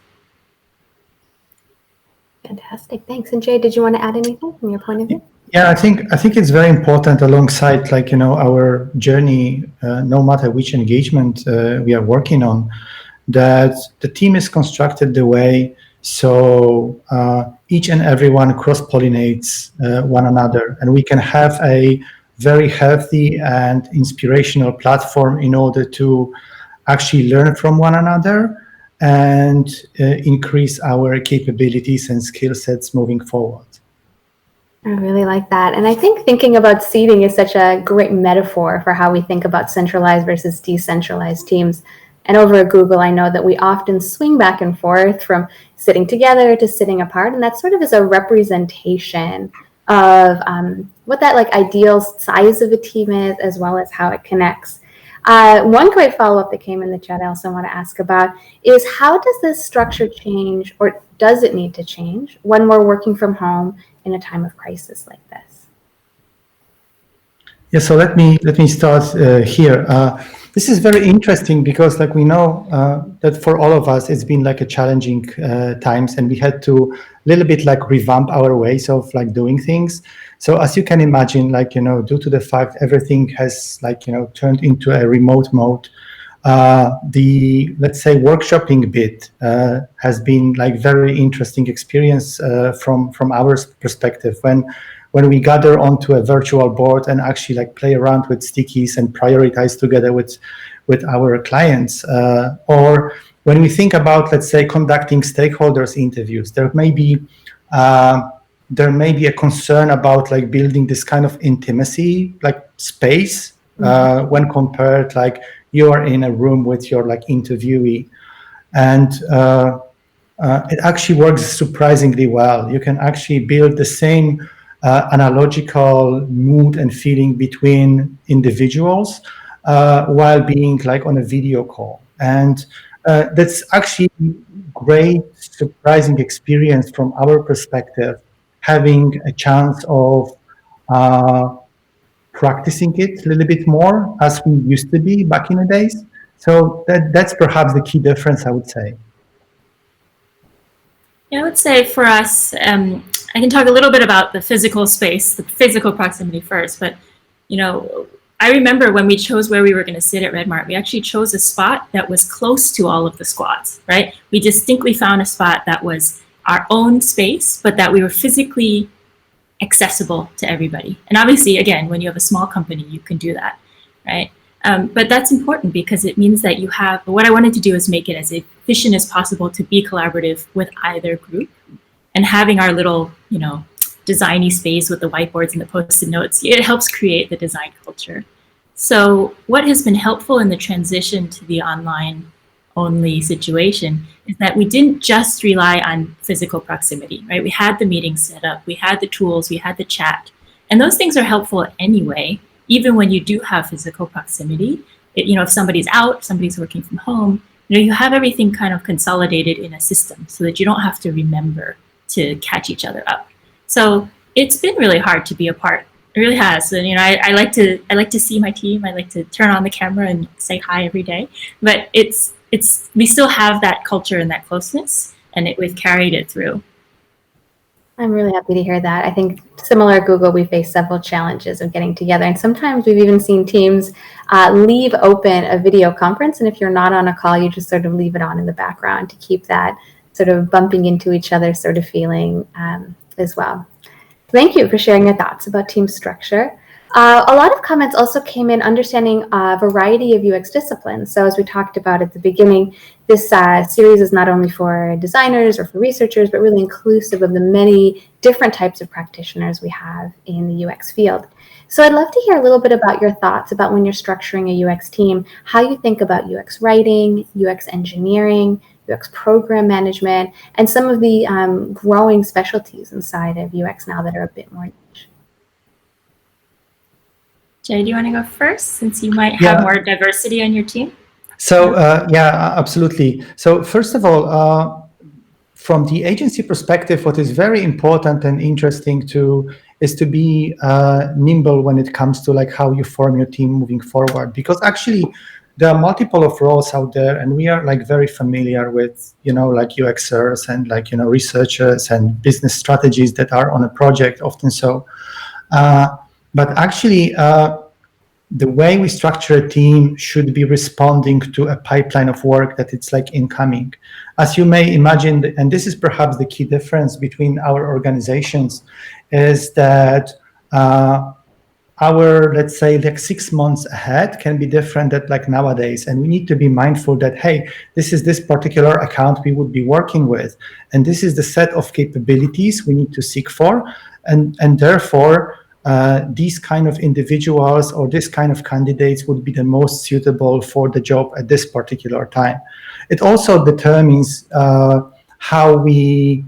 Fantastic, thanks. And Jay, did you want to add anything from your point of view? Yeah, I think it's very important alongside our journey, no matter which engagement we are working on, that the team is constructed the way so each and everyone cross-pollinates one another, and we can have a very healthy and inspirational platform in order to actually learn from one another and increase our capabilities and skill sets moving forward. I really like that. And I think thinking about seating is such a great metaphor for how we think about centralized versus decentralized teams. And over at Google, I know that we often swing back and forth from sitting together to sitting apart. And that sort of is a representation of what that ideal size of a team is, as well as how it connects. One great follow-up that came in the chat I also want to ask about is, how does this structure change, or does it need to change, when we're working from home in a time of crisis like this? Yeah, so let me start here. This is very interesting because we know that for all of us, it's been a challenging times, and we had to little bit revamp our ways of doing things. So as you can imagine, due to the fact everything has turned into a remote mode, the, let's say, workshopping bit has been very interesting experience from our perspective, when we gather onto a virtual board and actually play around with stickies and prioritize together with our clients, or when we think about, let's say, conducting stakeholders interviews, there may be a concern about building this kind of intimacy space when compared you are in a room with your interviewee, and it actually works surprisingly well. You can actually build the same analogical mood and feeling between individuals while being on a video call, and that's actually great, surprising experience from our perspective, having a chance of practicing it a little bit more as we used to be back in the days. So that's perhaps the key difference, I would say. Yeah, I would say for us, I can talk a little bit about the physical space, the physical proximity first, but I remember when we chose where we were going to sit at Redmart, we actually chose a spot that was close to all of the squads, right? We distinctly found a spot that was our own space, but that we were physically accessible to everybody. And obviously, again, when you have a small company, you can do that, right? But that's important because it means that you have, what I wanted to do is make it as efficient as possible to be collaborative with either group. And having our little, designy space with the whiteboards and the post-it notes, it helps create the design culture. So what has been helpful in the transition to the online only situation is that we didn't just rely on physical proximity, right? We had the meeting set up, we had the tools, we had the chat, and those things are helpful anyway, even when you do have physical proximity. If somebody's out, somebody's working from home, you have everything kind of consolidated in a system so that you don't have to remember to catch each other up. So it's been really hard to be apart. It really has. And I like to see my team. I like to turn on the camera and say hi every day. But we still have that culture and that closeness, and we've carried it through. I'm really happy to hear that. I think similar at Google, we face several challenges of getting together. And sometimes we've even seen teams leave open a video conference. And if you're not on a call, you just sort of leave it on in the background to keep that sort of bumping into each other sort of feeling as well. Thank you for sharing your thoughts about team structure. A lot of comments also came in understanding a variety of UX disciplines. So as we talked about at the beginning, this series is not only for designers or for researchers, but really inclusive of the many different types of practitioners we have in the UX field. So I'd love to hear a little bit about your thoughts about when you're structuring a UX team, how you think about UX writing, UX engineering, UX program management, and some of the growing specialties inside of UX now that are a bit more niche. Jay, do you want to go first, since you might have more diversity on your team? So yeah, absolutely. So first of all, from the agency perspective, what is very important and interesting is to be nimble when it comes to like how you form your team moving forward, because actually there are multiple of roles out there, and we are like very familiar with, like UXers and like, researchers and business strategies that are on a project often. So, but actually, the way we structure a team should be responding to a pipeline of work that it's like incoming. As you may imagine, and this is perhaps the key difference between our organizations, is that our, let's say, like 6 months ahead can be different than like nowadays. And we need to be mindful that, hey, this is this particular account we would be working with. And this is the set of capabilities we need to seek for. And therefore, these kind of individuals or this kind of candidates would be the most suitable for the job at this particular time. It also determines how we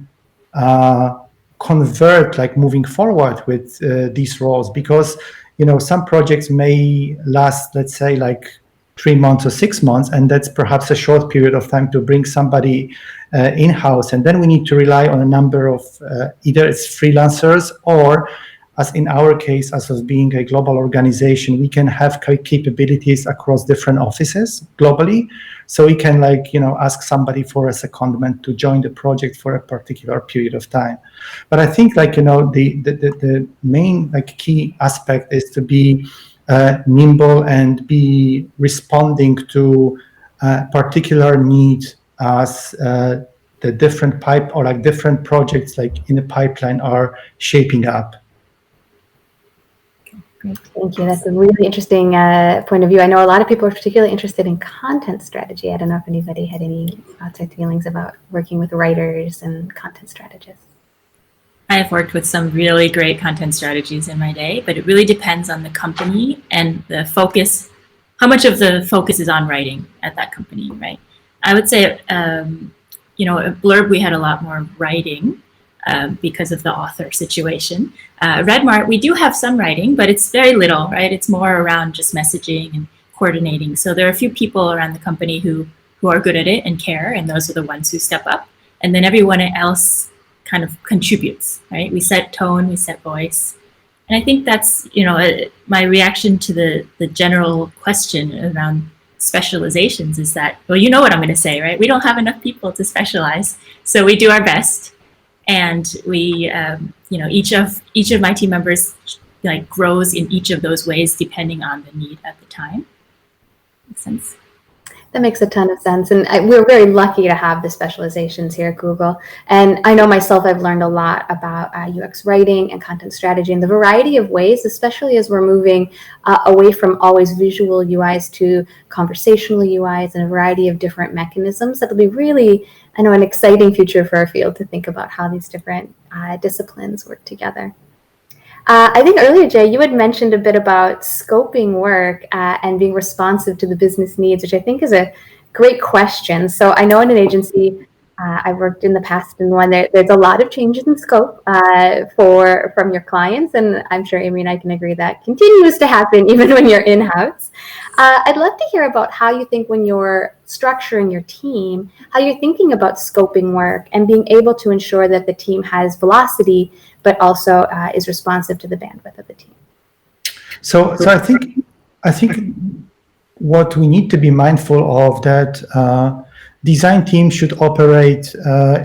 convert like moving forward with these roles, because some projects may last, let's say, like 3 months or 6 months, and that's perhaps a short period of time to bring somebody in-house, and then we need to rely on a number of either it's freelancers, or as in our case, as of being a global organization, we can have capabilities across different offices globally. So we can ask somebody for a secondment to join the project for a particular period of time. But I think the main key aspect is to be nimble and be responding to particular needs as the different different projects in the pipeline are shaping up. Great, thank you. That's a really interesting point of view. I know a lot of people are particularly interested in content strategy. I don't know if anybody had any thoughts or feelings about working with writers and content strategists. I have worked with some really great content strategies in my day, but it really depends on the company and the focus, how much of the focus is on writing at that company, right? I would say, at Blurb, we had a lot more writing because of the author situation. Redmart, we do have some writing, but it's very little, right? It's more around just messaging and coordinating. So there are a few people around the company who are good at it and care, and those are the ones who step up. And then everyone else kind of contributes, right? We set tone, we set voice. And I think that's, my reaction to the general question around specializations is that, well, you know what I'm going to say, right? We don't have enough people to specialize, so we do our best. And we, each of my team members grows in each of those ways depending on the need at the time. Makes sense? That makes a ton of sense. And we're very lucky to have the specializations here at Google. And I know myself, I've learned a lot about UX writing and content strategy and the variety of ways, especially as we're moving away from always visual UIs to conversational UIs and a variety of different mechanisms. That'll be really, I know, an exciting future for our field to think about how these different disciplines work together. I think earlier, Jay, you had mentioned a bit about scoping work and being responsive to the business needs, which I think is a great question. So I know in an agency, I've worked in the past in one, there's a lot of changes in scope from your clients, and I'm sure Amy and I can agree that continues to happen even when you're in-house. I'd love to hear about how you think when you're structuring your team, how you're thinking about scoping work and being able to ensure that the team has velocity, but also is responsive to the bandwidth of the team. So I think what we need to be mindful of that design teams should operate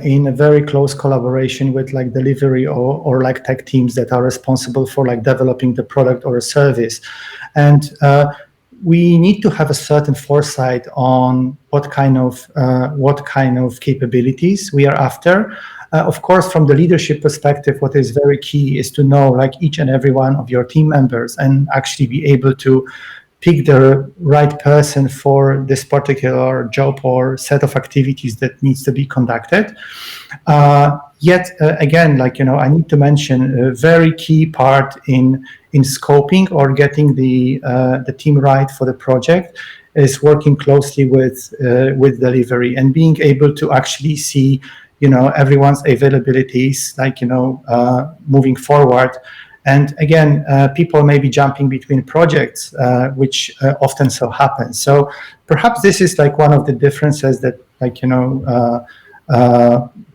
in a very close collaboration with delivery or tech teams that are responsible for developing the product or a service. And we need to have a certain foresight on what kind of capabilities we are after. Of course, from the leadership perspective, what is very key is to know each and every one of your team members and actually be able to pick the right person for this particular job or set of activities that needs to be conducted. Yet again, I need to mention a very key part in scoping or getting the team right for the project is working closely with delivery and being able to actually see everyone's availabilities moving forward, And again, people may be jumping between projects, which often so happens. So perhaps this is like one of the differences that, like,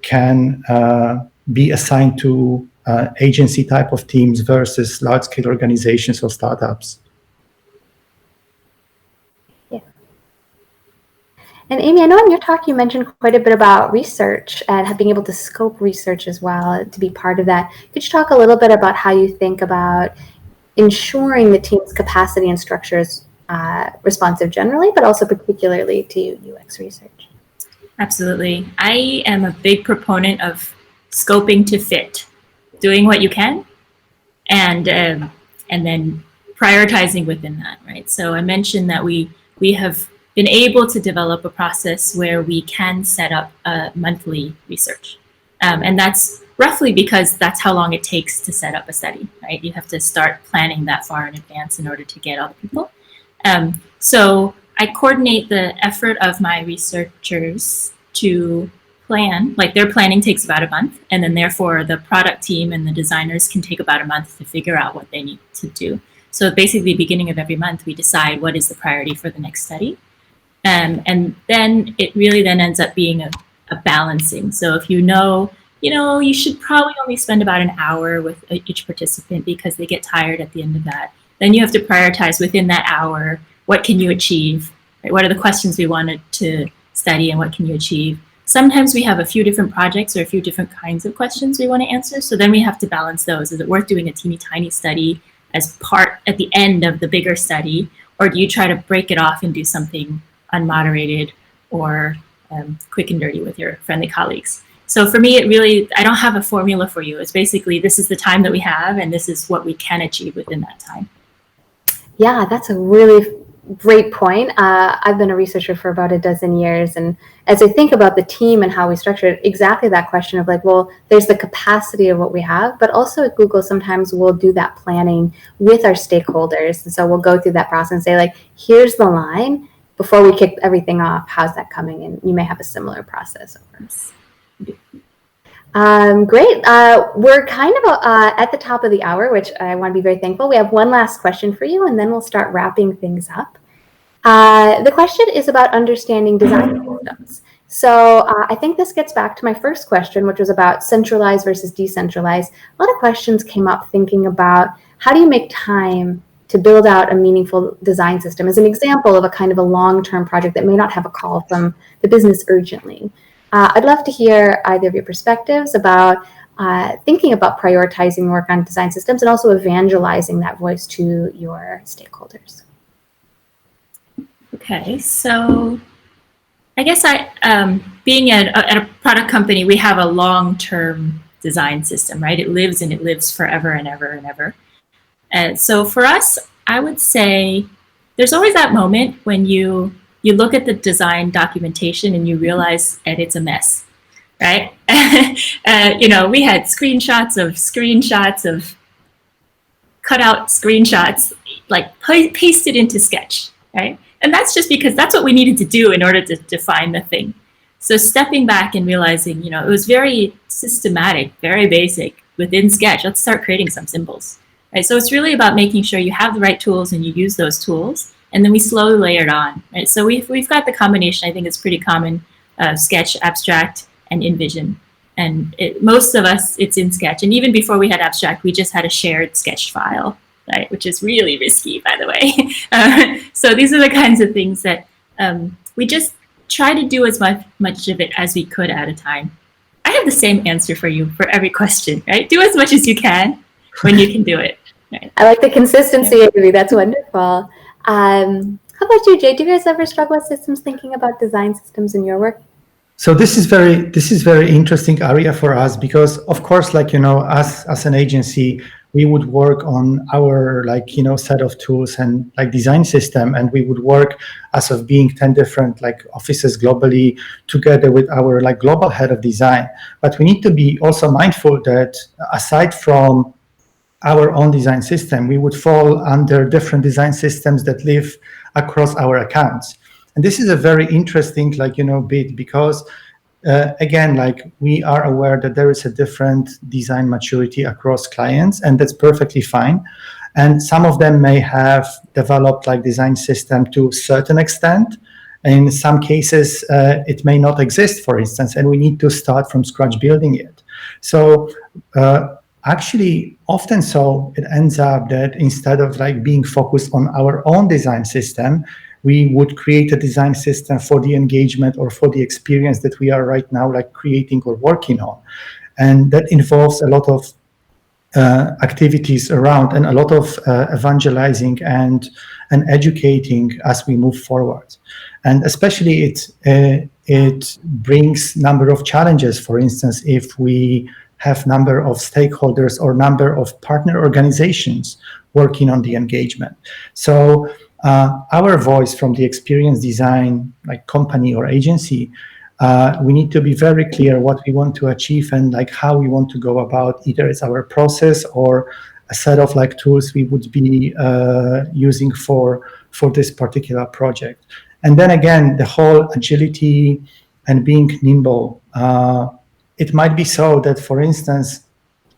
can be assigned to agency type of teams versus large-scale organizations or startups. Yeah. And Amy, I know in your talk you mentioned quite a bit about research and being able to scope research as well, to be part of that. Could you talk a little bit about how you think about ensuring the team's capacity and structures responsive generally, but also particularly to UX research? Absolutely. I am a big proponent of scoping to fit, doing what you can, and then prioritizing within that, right? So I mentioned that we have been able to develop a process where we can set up monthly research. And that's roughly because that's how long it takes to set up a study, right? You have to start planning that far in advance in order to get all the people. So I coordinate the effort of my researchers to plan, like their planning takes about a month, and then therefore the product team and the designers can take about a month to figure out what they need to do. So basically, beginning of every month, we decide what is the priority for the next study. And then it really then ends up being a balancing. So if you should probably only spend about an hour with each participant because they get tired at the end of that. Then you have to prioritize within that hour, what can you achieve? Right? What are the questions we wanted to study and what can you achieve? Sometimes we have a few different projects or a few different kinds of questions we want to answer. So then we have to balance those. Is it worth doing a teeny tiny study as part at the end of the bigger study? Or do you try to break it off and do something unmoderated or quick and dirty with your friendly colleagues? So for me, I don't have a formula for you. It's basically, this is the time that we have and this is what we can achieve within that time. Yeah, that's a really great point. I've been a researcher for about a dozen years. And as I think about the team and how we structure it, exactly that question of like, well, there's the capacity of what we have, but also at Google, sometimes we'll do that planning with our stakeholders. And so we'll go through that process and say like, here's the line before we kick everything off. How's that coming? And you may have a similar process. Great. We're kind of at the top of the hour, which I want to be very thankful. We have one last question for you, and then we'll start wrapping things up. The question is about understanding design systems. So I think this gets back to my first question, which was about centralized versus decentralized. A lot of questions came up thinking about how do you make time to build out a meaningful design system as an example of a kind of a long-term project that may not have a call from the business urgently. I'd love to hear either of your perspectives about thinking about prioritizing work on design systems and also evangelizing that voice to your stakeholders. Okay, so I guess being at a product company, we have a long-term design system, right? It lives and it lives forever and ever and ever. And so for us, I would say there's always that moment when you look at the design documentation and you realize that it's a mess, right? We had screenshots of cutout screenshots, like pasted into Sketch, right? And that's just because that's what we needed to do in order to define the thing. So stepping back and realizing, it was very systematic, very basic within Sketch. Let's start creating some symbols, right? So it's really about making sure you have the right tools and you use those tools. And then we slowly layered on, right? So we've got the combination, I think it's pretty common, Sketch, Abstract, and InVision. And most of us, it's in Sketch. And even before we had Abstract, we just had a shared Sketch file, right? Which is really risky, by the way. So these are the kinds of things that we just try to do as much of it as we could at a time. I have the same answer for you for every question, right? Do as much as you can when you can do it. Right? I like the consistency, Amy. That's wonderful. How about you, Jay? Do you guys ever struggle with systems thinking about design systems in your work? So this is very interesting area for us because, of course, as an agency, we would work on our set of tools and design system, and we would work as of being 10 different offices globally together with our global head of design. But we need to be also mindful that aside from our own design system, we would fall under different design systems that live across our accounts. And this is a very interesting, bit because again, like we are aware that there is a different design maturity across clients, and that's perfectly fine. And some of them may have developed like design system to a certain extent. In some cases, it may not exist, for instance, and we need to start from scratch building it. So actually, often so, it ends up that instead of like being focused on our own design system, we would create a design system for the engagement or for the experience that we are right now like creating or working on. And that involves a lot of activities around and a lot of evangelizing and educating as we move forward. And especially it brings number of challenges. For instance, if we have number of stakeholders or number of partner organizations working on the engagement. So our voice from the experience design like company or agency, we need to be very clear what we want to achieve and like how we want to go about either it's our process or a set of like tools we would be using for this particular project. And then again, the whole agility and being nimble. It might be so that, for instance,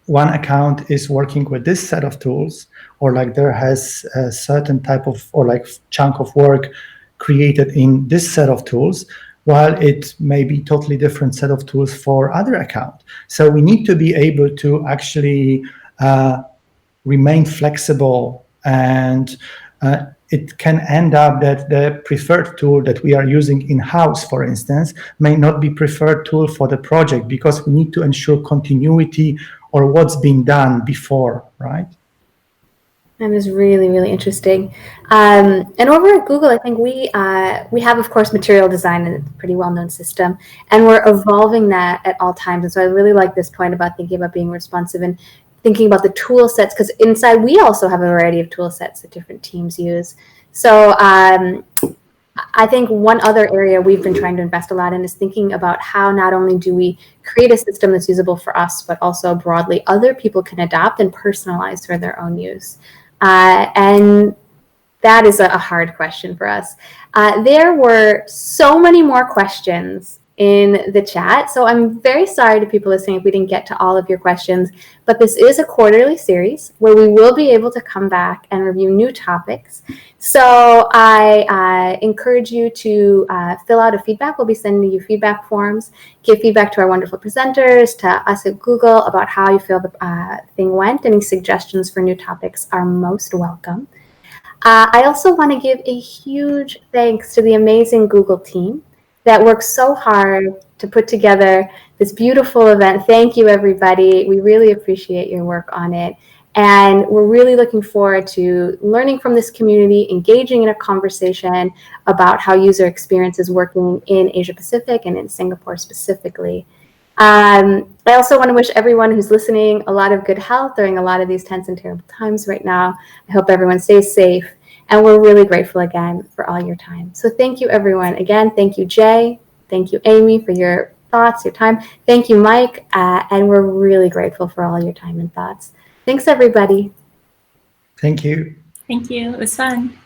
one account is working with this set of tools, or like there has a certain type of or like chunk of work created in this set of tools, while it may be totally different set of tools for other account. So we need to be able to actually remain flexible, and it can end up that the preferred tool that we are using in-house, for instance, may not be preferred tool for the project because we need to ensure continuity or what's been done before, right? That is really, really interesting. And over at Google, I think we have, of course, material design, and it's a pretty well-known system, and we're evolving that at all times. And so I really like this point about thinking about being responsive and thinking about the tool sets, because inside we also have a variety of tool sets that different teams use. So I think one other area we've been trying to invest a lot in is thinking about how not only do we create a system that's usable for us, but also broadly other people can adopt and personalize for their own use. And that is a hard question for us. There were so many more questions in the chat, so I'm very sorry to people listening if we didn't get to all of your questions, but this is a quarterly series where we will be able to come back and review new topics. So I encourage you to fill out a feedback. We'll be sending you feedback forms, give feedback to our wonderful presenters, to us at Google about how you feel the thing went. Any suggestions for new topics are most welcome. I also want to give a huge thanks to the amazing Google team that worked so hard to put together this beautiful event. Thank you, everybody. We really appreciate your work on it. And we're really looking forward to learning from this community, engaging in a conversation about how user experience is working in Asia Pacific and in Singapore specifically. I also want to wish everyone who's listening a lot of good health during a lot of these tense and terrible times right now. I hope everyone stays safe. And we're really grateful again for all your time. So thank you, everyone. Again, thank you, Jay. Thank you, Amy, for your thoughts, your time. Thank you, Mike. And we're really grateful for all your time and thoughts. Thanks, everybody. Thank you. Thank you. It was fun.